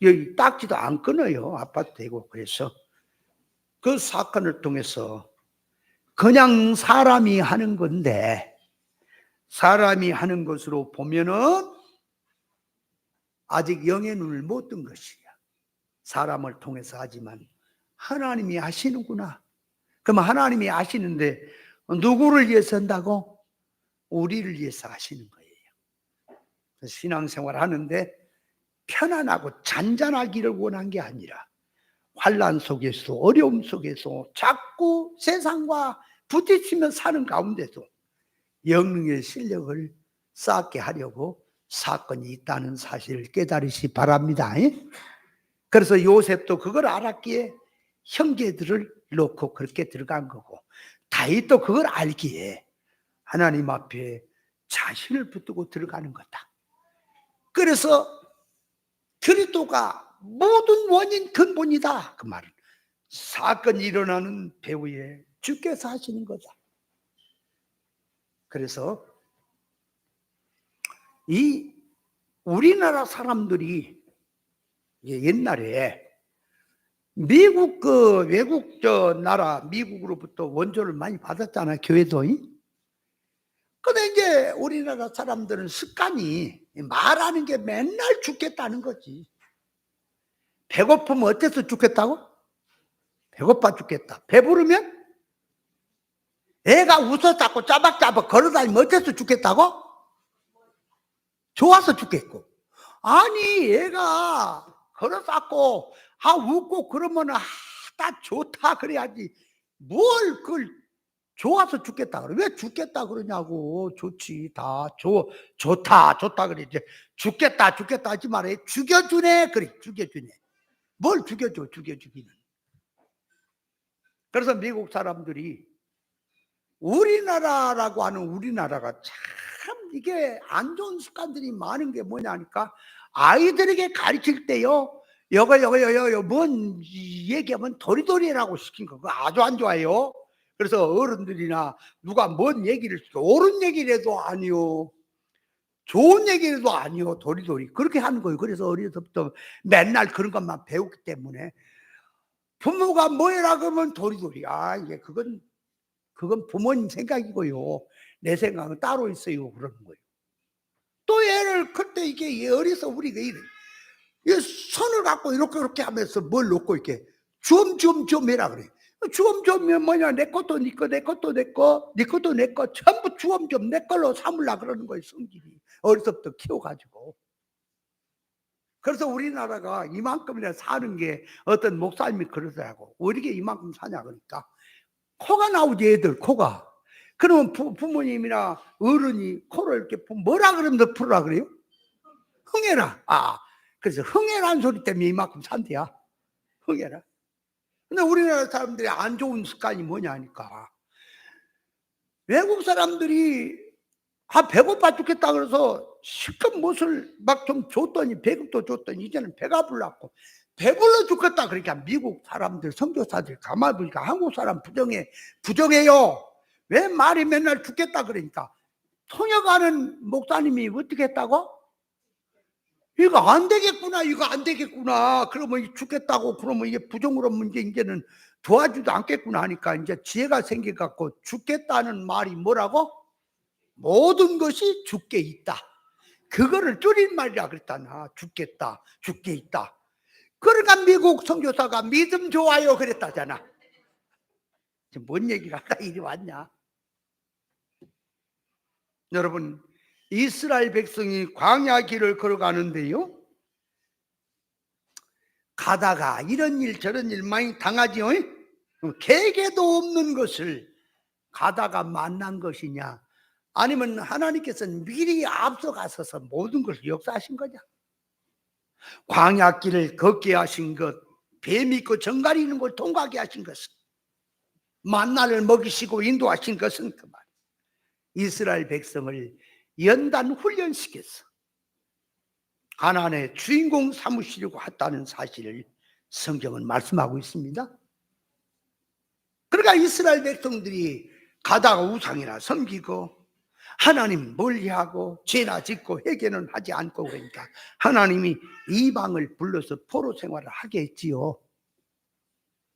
A: 여기 딱지도 안 끊어요. 아파트 되고. 그래서 그 사건을 통해서 그냥 사람이 하는 건데, 사람이 하는 것으로 보면은 아직 영의 눈을 못 뜬 것이야. 사람을 통해서 하지만 하나님이 하시는구나. 그럼 하나님이 하시는데 누구를 위해서 한다고? 우리를 위해서 하시는 거예요. 신앙생활 하는데 편안하고 잔잔하기를 원한 게 아니라 환난 속에서, 어려움 속에서 자꾸 세상과 부딪히며 사는 가운데서 영능의 실력을 쌓게 하려고 사건이 있다는 사실을 깨달으시 바랍니다. 그래서 요셉도 그걸 알았기에 형제들을 놓고 그렇게 들어간 거고, 다윗도 그걸 알기에 하나님 앞에 자신을 붙들고 들어가는 거다. 그래서 그리스도가 모든 원인 근본이다, 그 말은 사건이 일어나는 배후에 주께서 하시는 거다. 그래서 이 우리나라 사람들이 옛날에 미국 외국 나라 미국으로부터 원조를 많이 받았잖아요, 교회도. 근데 이제 우리나라 사람들은 습관이 말하는 게 맨날 죽겠다는 거지. 배고프면 어때서 죽겠다고? 배고파 죽겠다. 배부르면? 애가 웃어잡고 짜박짜박 걸어다니면 어때서 죽겠다고? 좋아서 죽겠고. 아니, 애가 걸어잡고 웃고 그러면 다 좋다 그래야지, 뭘 그걸 좋아서 죽겠다 그래. 왜 죽겠다 그러냐고. 좋지, 다 좋다 그래. 이제 죽겠다 하지 말아요. 죽여주네 그래. 죽여주네. 뭘 죽여주기는. 그래서 미국 사람들이 우리나라라고 하는 우리나라가 참 이게 안 좋은 습관들이 많은 게 뭐냐니까, 아이들에게 가르칠 때요, 뭔 얘기하면 도리도리라고 시킨 거, 그거 아주 안 좋아요. 그래서 어른들이나 누가 뭔 얘기를 시켜, 옳은 얘기를 해도 아니요, 좋은 얘기를 해도 아니요, 도리도리 그렇게 하는 거예요. 그래서 어려서부터 맨날 그런 것만 배우기 때문에 부모가 뭐 해라 그러면 도리도리. 이게 그건 그건 부모님 생각이고요. 내 생각은 따로 있어요. 그러는 거예요. 또 얘를 그때 이게 어려서 우리가 이래. 이 손을 갖고 이렇게 하면서 뭘 놓고 이렇게 좀 해라 그래. 주엄점이면 뭐냐? 내 것도 네 거, 내 것도 내 거, 네 것도 내 거, 전부 주엄점 내 걸로 삼으려 그러는 거예요. 성질이 어려서부터 키워가지고. 그래서 우리나라가 이만큼이나 사는 게 어떤 목사님이 그러더라고. 왜 이렇게 이만큼 사냐 그러니까 코가 나오지 애들 코가. 그러면 부모님이나 어른이 코를 이렇게 뭐라 그러면 너 풀으라 그래요? 흥해라. 그래서 흥해라는 소리 때문에 이만큼 산대야. 흥해라. 근데 우리나라 사람들이 안 좋은 습관이 뭐냐니까. 외국 사람들이 배고파 죽겠다 그래서 실컷 무엇을 막 좀 줬더니 배급도 줬더니 이제는 배가 불렀고 배불러 죽겠다. 그러니까 미국 사람들 선교사들 가만히 보니까 한국 사람 부정해요. 왜 말이 맨날 죽겠다 그러니까 통역하는 목사님이 어떻게 했다고? 이거 안 되겠구나. 그러면 죽겠다고 그러면 이게 부정으로 문제 이제는 도와주도 않겠구나 하니까 이제 지혜가 생겨갖고 죽겠다는 말이 뭐라고? 모든 것이 죽게 있다. 그거를 줄인 말이라 그랬잖아. 죽겠다, 죽게 있다. 그러니까 미국 선교사가 믿음 좋아요 그랬다잖아. 지금 뭔 얘기를 하다 이리 왔냐? 여러분, 이스라엘 백성이 광야 길을 걸어가는데요, 가다가 이런 일 저런 일 많이 당하지요. 계획에도 없는 것을 가다가 만난 것이냐, 아니면 하나님께서는 미리 앞서가셔서 모든 것을 역사하신 거냐? 광야 길을 걷게 하신 것, 뱀 있고 정갈이 있는 걸 통과하게 하신 것은, 만나를 먹이시고 인도하신 것은 그 말. 이스라엘 백성을 연단 훈련시켜서 가나안의 주인공 삼으시려고 했다는 사실을 성경은 말씀하고 있습니다. 그러니까 이스라엘 백성들이 가다가 우상이나 섬기고 하나님 멀리하고 죄나 짓고 회개는 하지 않고 그러니까 하나님이 이방을 불러서 포로 생활을 하게 했지요.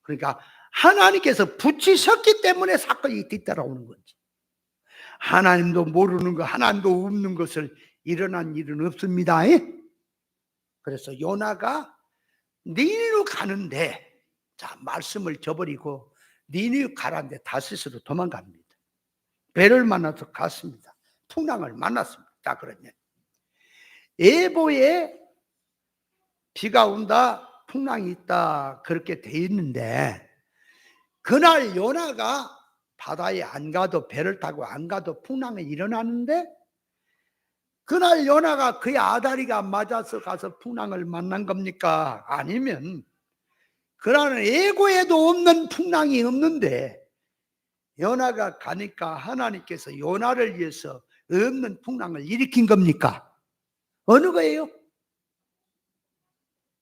A: 그러니까 하나님께서 붙이셨기 때문에 사건이 뒤따라오는 거지. 하나님도 모르는 거, 하나님도 없는 것을 일어난 일은 없습니다. 그래서 요나가 니느웨로 가는데, 자, 말씀을 저버리고 니느웨 가라는데 다시스로 도망갑니다. 배를 만나서 갔습니다. 풍랑을 만났습니다. 자, 그러냐, 예보에 비가 온다, 풍랑이 있다 그렇게 돼 있는데, 그날 요나가 바다에 안 가도, 배를 타고 안 가도 풍랑이 일어나는데, 그날 요나가 그의 아다리가 맞아서 가서 풍랑을 만난 겁니까? 아니면 그날은 예고에도 없는 풍랑이 없는데 요나가 가니까 하나님께서 요나를 위해서 없는 풍랑을 일으킨 겁니까? 어느 거예요?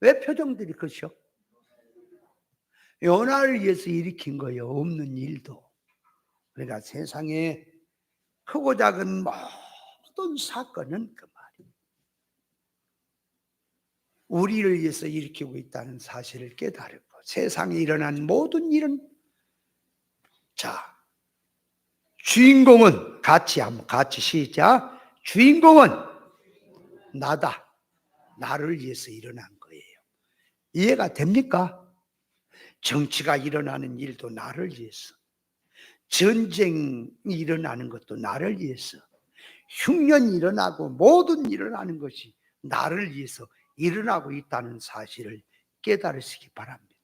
A: 왜 표정들이 그러셔? 요나를 위해서 일으킨 거예요. 없는 일도. 그러니까 세상에 크고 작은 모든 사건은 그 말이에요. 우리를 위해서 일으키고 있다는 사실을 깨달고, 세상에 일어난 모든 일은, 자, 주인공은 같이 시작. 주인공은 나다. 나를 위해서 일어난 거예요. 이해가 됩니까? 정치가 일어나는 일도 나를 위해서, 전쟁이 일어나는 것도 나를 위해서, 흉년이 일어나고 모든 일어나는 것이 나를 위해서 일어나고 있다는 사실을 깨달으시기 바랍니다.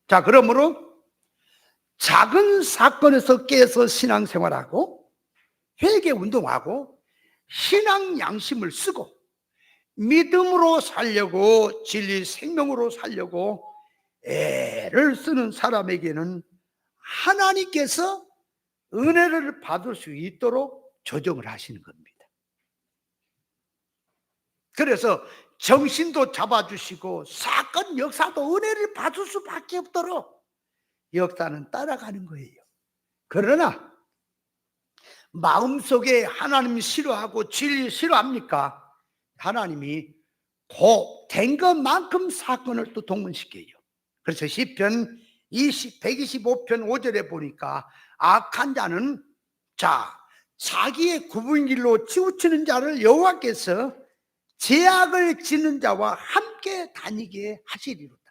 A: 자, 그러므로 작은 사건에서 깨서 신앙생활하고 회개 운동하고 신앙 양심을 쓰고 믿음으로 살려고, 진리 생명으로 살려고 애를 쓰는 사람에게는 하나님께서 은혜를 받을 수 있도록 조정을 하시는 겁니다. 그래서 정신도 잡아주시고 사건 역사도 은혜를 받을 수밖에 없도록 역사는 따라가는 거예요. 그러나 마음속에 하나님 싫어하고 진리 싫어합니까? 하나님이 곧 된 것만큼 사건을 또 동원시켜요. 그래서 시편 125편 5절에 보니까 악한 자는 자기의 굽은 길로 치우치는 자를 여호와께서 죄악을 짓는 자와 함께 다니게 하시리로다.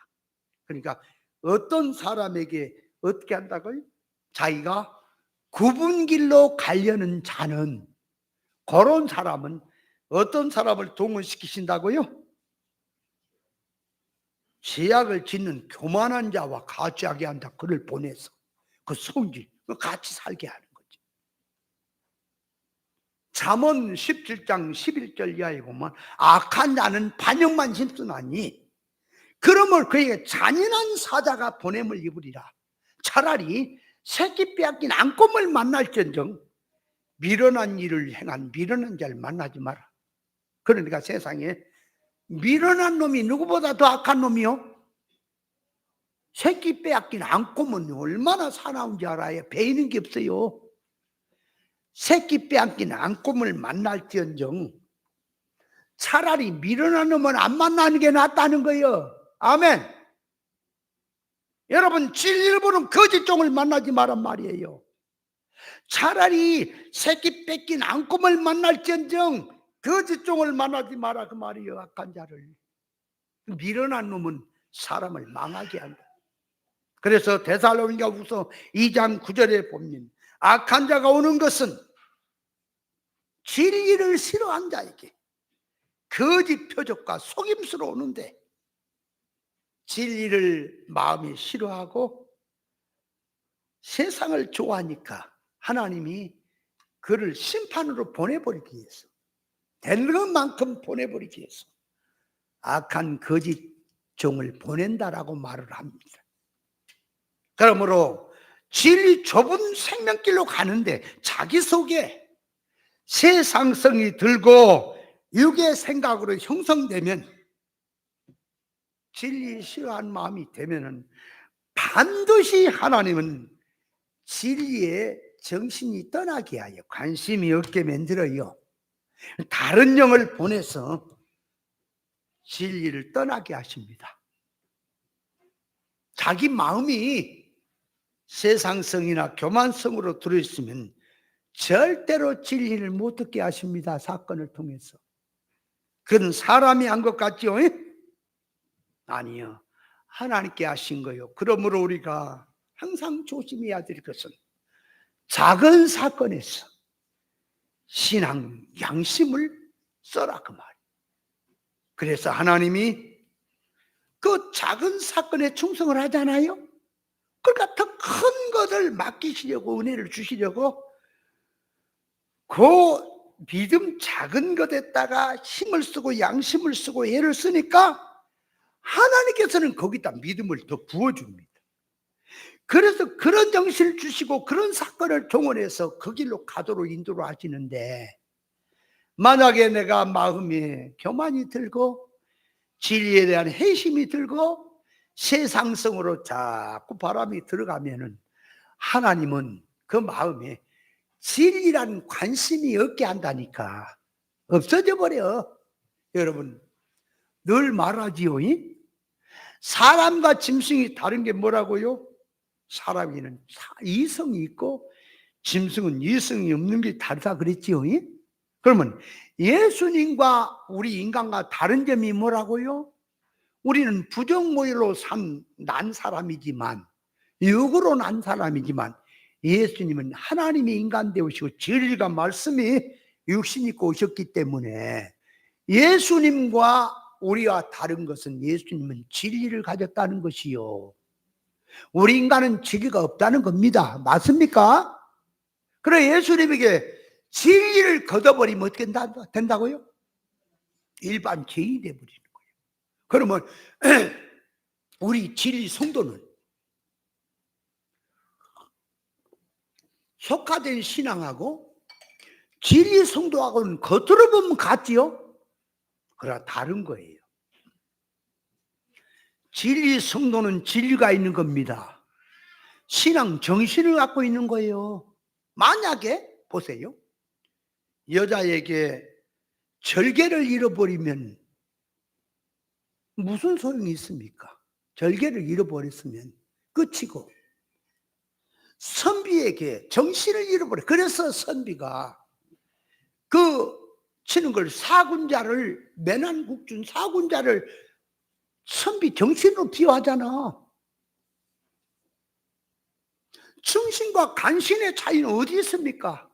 A: 그러니까 어떤 사람에게 어떻게 한다고요? 자기가 굽은 길로 가려는 자는, 그런 사람은 어떤 사람을 동원시키신다고요? 죄악을 짓는 교만한 자와 같이 하게 한다. 그를 보내서 그 성질 같이 살게 하는 거지. 잠언 17장 11절 이하에 보면 악한 자는 반역만 힘쓰나니 그러면 그에게 잔인한 사자가 보냄을 입으리라. 차라리 새끼 빼앗긴 앙꼼을 만날지언정 미련한 일을 행한 미련한 자를 만나지 마라. 그러니까 세상에 미련한 놈이 누구보다 더 악한 놈이요? 새끼 빼앗긴 앙꼼은 얼마나 사나운지 알아요? 베이는 게 없어요. 새끼 빼앗긴 앙꼼을 만날지언정 차라리 미련한 놈은 안 만나는 게 낫다는 거예요. 아멘. 여러분, 진리를 보는 거짓종을 만나지 말란 말이에요. 차라리 새끼 뺏긴 앙꼼을 만날지언정 거짓종을 만나지 마라 그 말이에요. 악한 자를. 미련한 놈은 사람을 망하게 한다. 그래서 데살로니가후서 2장 9절에 보면 악한 자가 오는 것은 진리를 싫어한 자에게 거짓 표적과 속임수로 오는데 진리를 마음이 싫어하고 세상을 좋아하니까 하나님이 그를 심판으로 보내버리기 위해서, 될 것만큼 보내버리기 위해서 악한 거짓 종을 보낸다라고 말을 합니다. 그러므로 진리 좁은 생명길로 가는데 자기 속에 세상성이 들고 육의 생각으로 형성되면, 진리 싫어하는 마음이 되면은 반드시 하나님은 진리에 정신이 떠나게 하여 관심이 없게 만들어요. 다른 영을 보내서 진리를 떠나게 하십니다. 자기 마음이 세상성이나 교만성으로 들어있으면 절대로 진리를 못 듣게 하십니다. 사건을 통해서. 그건 사람이 한 것 같지요? 아니요, 하나님께 하신 거요. 그러므로 우리가 항상 조심해야 될 것은 작은 사건에서 신앙 양심을 써라 그 말이에요. 그래서 하나님이 그 작은 사건에 충성을 하잖아요. 그러니까 더 큰 것을 맡기시려고, 은혜를 주시려고 그 믿음 작은 것에다가 힘을 쓰고 양심을 쓰고 애를 쓰니까 하나님께서는 거기다 믿음을 더 부어줍니다. 그래서 그런 정신을 주시고 그런 사건을 동원해서 그 길로 가도록 인도를 하시는데, 만약에 내가 마음에 교만이 들고 진리에 대한 회심이 들고 세상성으로 자꾸 바람이 들어가면은 하나님은 그 마음에 진리란 관심이 없게 한다니까. 없어져 버려. 여러분 늘 말하지요. 사람과 짐승이 다른 게 뭐라고요? 사람에는 이성이 있고 짐승은 이성이 없는 게 다르다 그랬지요. 그러면 예수님과 우리 인간과 다른 점이 뭐라고요? 우리는 부정모일로 난 사람이지만, 육으로 난 사람이지만, 예수님은 하나님이 인간 되오시고 진리가 말씀이 육신 입고 오셨기 때문에 예수님과 우리와 다른 것은 예수님은 진리를 가졌다는 것이요, 우리 인간은 진리가 없다는 겁니다. 맞습니까? 그래 예수님에게 진리를 걷어버리면 어떻게 된다고요? 일반 죄인이 되어버리는 거예요. 그러면 우리 진리 성도는 속화된 신앙하고 진리 성도하고는 겉으로 보면 같지요? 그러나 다른 거예요. 진리 성도는 진리가 있는 겁니다. 신앙 정신을 갖고 있는 거예요. 만약에 보세요, 여자에게 절개를 잃어버리면 무슨 소용이 있습니까? 절개를 잃어버렸으면 끝이고, 선비에게 정신을 잃어버려. 그래서 선비가 그 치는 걸 사군자를, 매난국준 사군자를 선비 정신으로 비유하잖아. 충신과 간신의 차이는 어디 있습니까?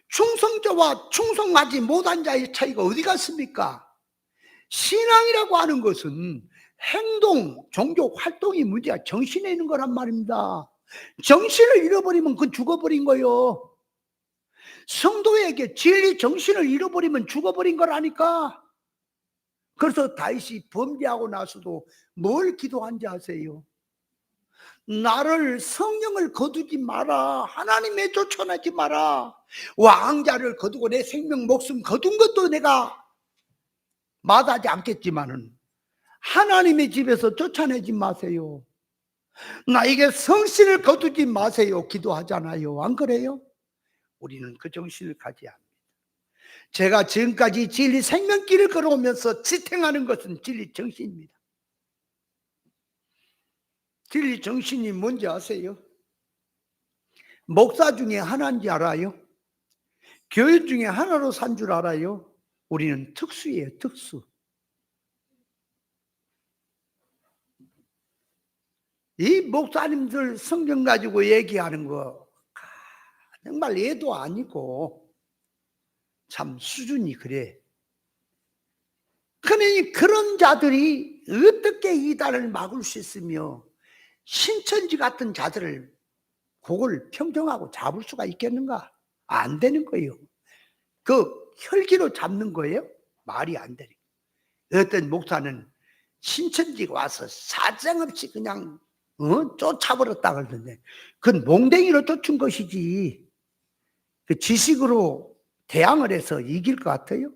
A: 충성자와 충성하지 못한 자의 차이가 어디 갔습니까? 신앙이라고 하는 것은 행동, 종교 활동이 문제야. 정신에 있는 거란 말입니다. 정신을 잃어버리면 그건 죽어버린 거요. 성도에게 진리 정신을 잃어버리면 죽어버린 거라니까. 그래서 다윗이 범죄하고 나서도 뭘 기도한지 아세요? 나를, 성령을 거두지 마라. 하나님에 쫓아내지 마라. 왕자를 거두고 내 생명 목숨 거둔 것도 내가 마다하지 않겠지만은 하나님의 집에서 쫓아내지 마세요. 나에게 성신을 거두지 마세요. 기도하잖아요. 안 그래요? 우리는 그 정신을 가져야 합니다. 제가 지금까지 진리 생명길을 걸어오면서 지탱하는 것은 진리 정신입니다. 진리 정신이 뭔지 아세요? 목사 중에 하나인지 알아요? 교회 중에 하나로 산 줄 알아요? 우리는 특수예요. 특수. 이 목사님들 성경 가지고 얘기하는 거 정말 얘도 아니고 참 수준이 그래. 그러니 그런 자들이 어떻게 이단을 막을 수 있으며 신천지 같은 자들을 그걸 평정하고 잡을 수가 있겠는가? 안 되는 거예요. 그 혈기로 잡는 거예요? 말이 안 되는 거예요. 어떤 목사는 신천지가 와서 사정없이 그냥 쫓아버렸다 그러던데, 그건 몽댕이로 쫓은 것이지 그 지식으로 대항을 해서 이길 것 같아요?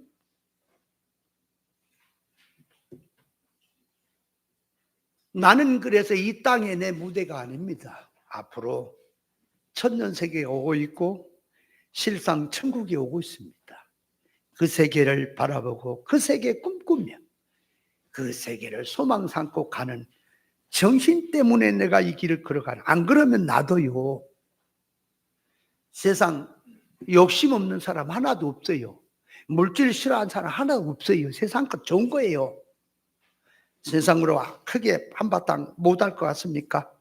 A: 나는 그래서 이 땅에 내 무대가 아닙니다. 앞으로 천년세계에 오고 있고 실상 천국이 오고 있습니다. 그 세계를 바라보고 그 세계 꿈꾸며 그 세계를 소망 삼고 가는 정신 때문에 내가 이 길을 걸어가는. 안 그러면 나도요. 세상 욕심 없는 사람 하나도 없어요. 물질 싫어하는 사람 하나도 없어요. 세상 것 좋은 거예요. 세상으로 크게 한바탕 못할 것 같습니까?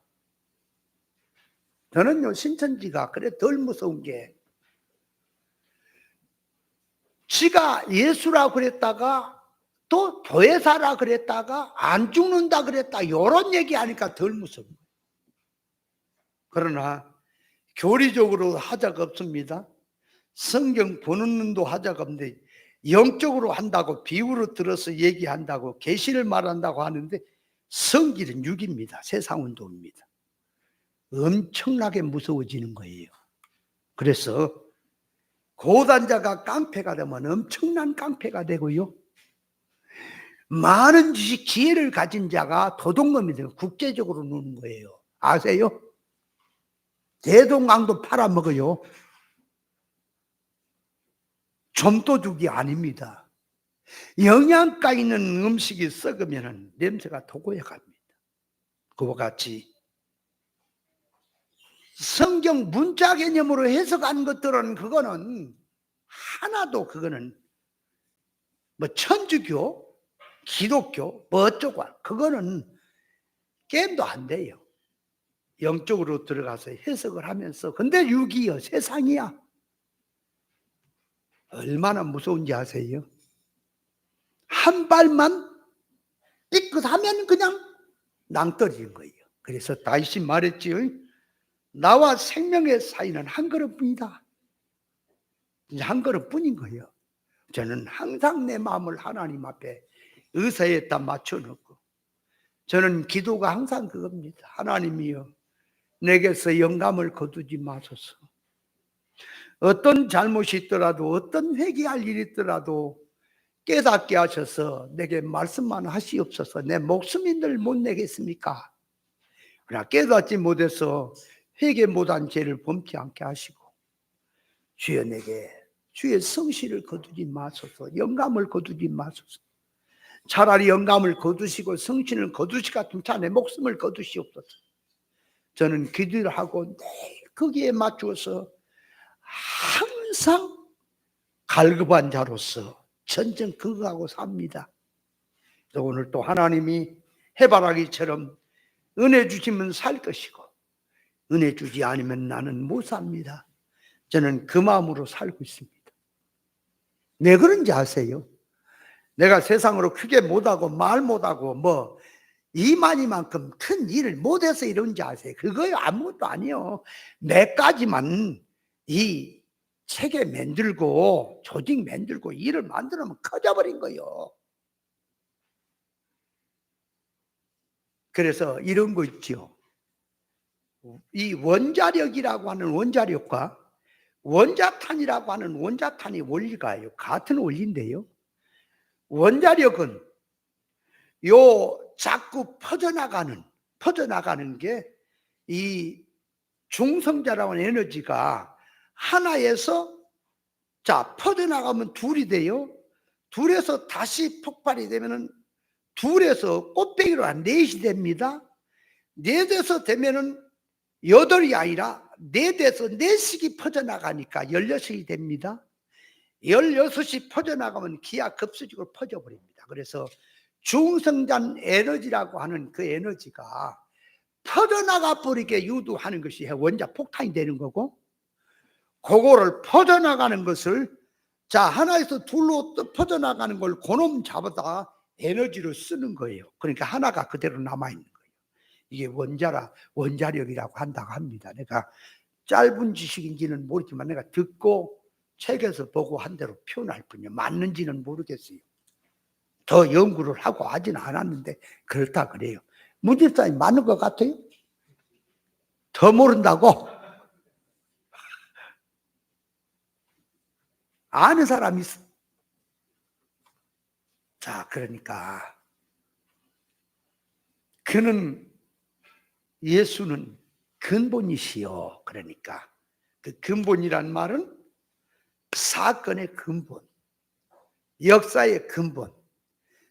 A: 저는요, 신천지가 그래 덜 무서운 게, 지가 예수라 그랬다가 또 보혜사라 그랬다가 안 죽는다 그랬다 이런 얘기하니까 덜 무섭습니다. 그러나 교리적으로 하자가 없습니다. 성경 보는 눈도 하자가 없는데 영적으로 한다고, 비유로 들어서 얘기한다고, 계시를 말한다고 하는데 성질은 육입니다. 세상 운동입니다. 엄청나게 무서워지는 거예요. 그래서 고단자가 깡패가 되면 엄청난 깡패가 되고요, 많은 지식, 지혜를 가진 자가 도둑놈이 되고 국제적으로 노는 거예요. 아세요? 대동강도 팔아먹어요. 좀도둑이 아닙니다. 영양가 있는 음식이 썩으면 냄새가 도고야 갑니다. 그와 같이 성경 문자 개념으로 해석한 것들은 그거는 하나도, 그거는 뭐 천주교, 기독교 뭐 어쩌고 그거는 게임도 안 돼요. 영적으로 들어가서 해석을 하면서. 근데 육이요, 세상이야. 얼마나 무서운지 아세요? 한 발만 삐끗하면 그냥 낭떠러진 거예요. 그래서 다시 말했지요. 나와 생명의 사이는 한 그릇뿐이다. 한 그릇뿐인 거예요. 저는 항상 내 마음을 하나님 앞에 의사에다 맞춰놓고, 저는 기도가 항상 그겁니다. 하나님이여, 내게서 영감을 거두지 마소서. 어떤 잘못이 있더라도, 어떤 회개할 일이 있더라도 깨닫게 하셔서 내게 말씀만 하시옵소서. 내 목숨이 늘 못 내겠습니까? 그러나 깨닫지 못해서 회개 못한 죄를 범치 않게 하시고, 주여 내게 주의 성실을 거두지 마소서. 영감을 거두지 마소서. 차라리 영감을 거두시고 성신을 거두시 같은 자 내 목숨을 거두시옵소서. 저는 기도를 하고 거기에 맞추어서 항상 갈급한 자로서 전전긍긍하고 삽니다. 오늘 또 하나님이 해바라기처럼 은혜 주시면 살 것이고 은혜 주지 않으면 나는 못 삽니다. 저는 그 마음으로 살고 있습니다. 왜 그런지 아세요? 내가 세상으로 크게 못하고 말 못하고 뭐 이만희만큼 큰 일을 못해서 이런지 아세요? 그거요 아무것도 아니에요. 내까지만 이 체계 만들고 조직 만들고 일을 만들면 커져버린 거예요. 그래서 이런 거 있죠. 이 원자력이라고 하는 원자력과 원자탄이라고 하는 원자탄의 원리가 같은 원리인데요. 원자력은 요 자꾸 퍼져나가는 게 이 중성자라고 하는 에너지가 하나에서 자 퍼져나가면 둘이 돼요. 둘에서 다시 폭발이 되면은 둘에서 꽃배기로 한 넷이 됩니다. 넷에서 되면은 여덟이 아니라 넷에서 넷씩이 퍼져나가니까 16이 됩니다. 16이 퍼져나가면 기하급수적으로 퍼져버립니다. 그래서 중성장 에너지라고 하는 그 에너지가 퍼져나가 버리게 유도하는 것이 원자 폭탄이 되는 거고, 그거를 퍼져나가는 것을 자 하나에서 둘로 퍼져나가는 걸 그놈 잡아다 에너지로 쓰는 거예요. 그러니까 하나가 그대로 남아있는 거예요. 이게 원자력이라고 한다고 합니다. 내가 짧은 지식인지는 모르지만 내가 듣고 책에서 보고 한 대로 표현할 뿐이에요. 맞는지는 모르겠어요. 더 연구를 하고 하지는 않았는데 그렇다 그래요. 문집사님 맞는 것 같아요? 더 모른다고? 아는 사람이 있어. 자, 그러니까 예수는 근본이시요. 그러니까 그 근본이란 말은 사건의 근본, 역사의 근본,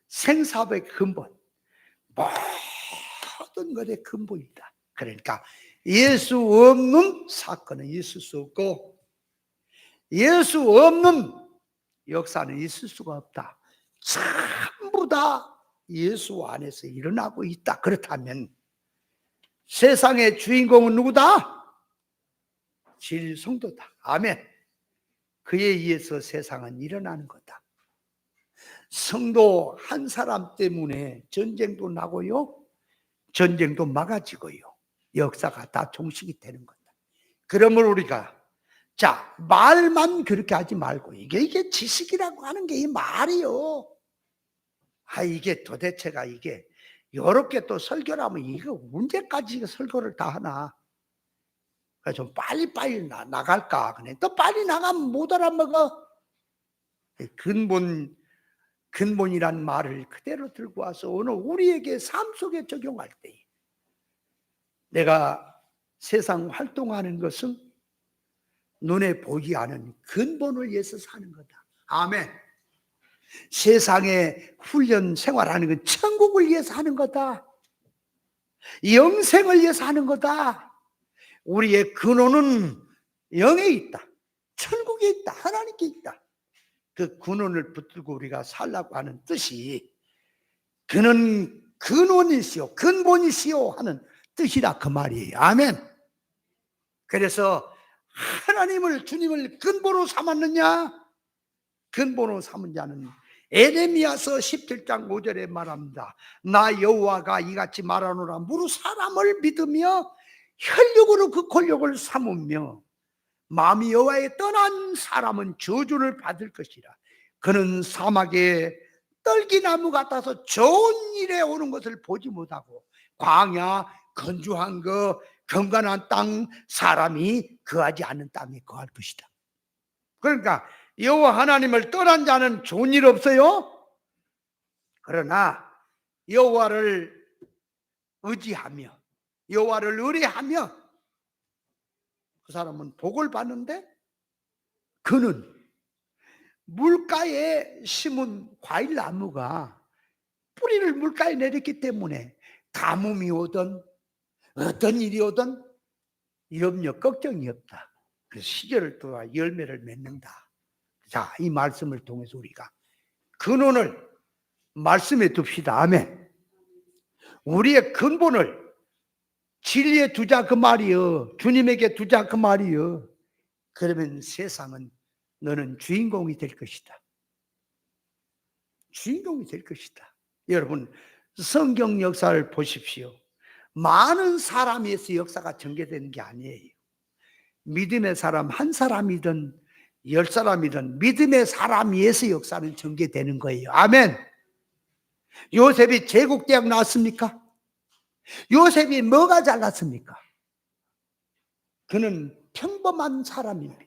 A: 생사의 근본, 모든 것의 근본이다. 그러니까 예수 없는 사건은 있을 수 없고 예수 없는 역사는 있을 수가 없다. 전부 다 예수 안에서 일어나고 있다. 그렇다면 세상의 주인공은 누구다? 진성도다. 아멘. 그에 의해서 세상은 일어나는 거다. 성도 한 사람 때문에 전쟁도 나고요, 전쟁도 막아지고요, 역사가 다 종식이 되는 거다. 그러므로 우리가 자 말만 그렇게 하지 말고 이게 지식이라고 하는 게 이 말이요. 이게 도대체가 이게 이렇게 또 설교를 하면 이거 언제까지 설교를 다 하나? 그래서 좀 빨리빨리 나갈까? 그래. 또 빨리 나가면 못 알아먹어. 근본이란 말을 그대로 들고 와서 오늘 우리에게 삶 속에 적용할 때 내가 세상 활동하는 것은 눈에 보이지 않은 근본을 위해서 사는 거다. 아멘. 세상에 훈련 생활하는 건 천국을 위해서 하는 거다. 영생을 위해서 하는 거다. 우리의 근원은 영에 있다. 천국에 있다. 하나님께 있다. 그 근원을 붙들고 우리가 살라고 하는 뜻이 그는 근원이시오, 근본이시오 하는 뜻이라 그 말이에요. 아멘. 그래서 하나님을 주님을 근본으로 삼았느냐? 근본으로 삼은 자는 에레미야서 17장 5절에 말합니다. 나 여호와가 이같이 말하노라. 무릇 사람을 믿으며 혈육으로 그 권력을 삼으며 마음이 여호와에 떠난 사람은 저주를 받을 것이라. 그는 사막에 떨기나무 같아서 좋은 일에 오는 것을 보지 못하고 광야 건조한 거 경건한 땅 사람이 거하지 않는 땅에 거할 것이다. 그러니까 여호와 하나님을 떠난 자는 좋은 일 없어요. 그러나 여호와를 의지하며 여호와를 의뢰하며 그 사람은 복을 받는데 그는 물가에 심은 과일 나무가 뿌리를 물가에 내렸기 때문에 가뭄이 오든 어떤 일이 오든 염려, 걱정이 없다. 그래서 시절을 돌아 열매를 맺는다. 자, 이 말씀을 통해서 우리가 근원을 말씀에 둡시다. 아멘. 우리의 근본을 진리에 두자 그 말이요. 주님에게 두자 그 말이요. 그러면 세상은 너는 주인공이 될 것이다. 주인공이 될 것이다. 여러분, 성경 역사를 보십시오. 많은 사람에 의해서 역사가 전개되는 게 아니에요. 믿음의 사람 한 사람이든 10사람이든 믿음의 사람에 의해서 역사는 전개되는 거예요. 아멘. 요셉이 제국대학 나왔습니까? 요셉이 뭐가 잘났습니까? 그는 평범한 사람입니다.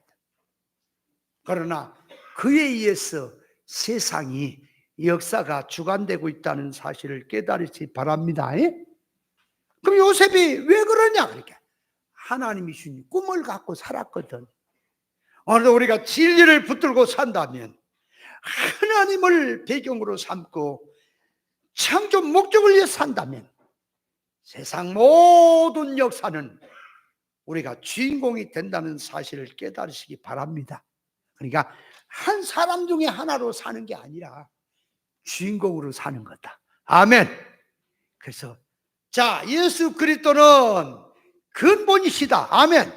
A: 그러나 그에 의해서 세상이 역사가 주관되고 있다는 사실을 깨달으시 바랍니다. 그럼 요셉이 왜 그러냐? 그러니까 하나님이 주신 꿈을 갖고 살았거든. 오늘도 우리가 진리를 붙들고 산다면, 하나님을 배경으로 삼고 창조 목적을 위해 산다면 세상 모든 역사는 우리가 주인공이 된다는 사실을 깨달으시기 바랍니다. 그러니까 한 사람 중에 하나로 사는 게 아니라 주인공으로 사는 거다. 아멘. 그래서 자, 예수 그리스도는 근본이시다. 아멘.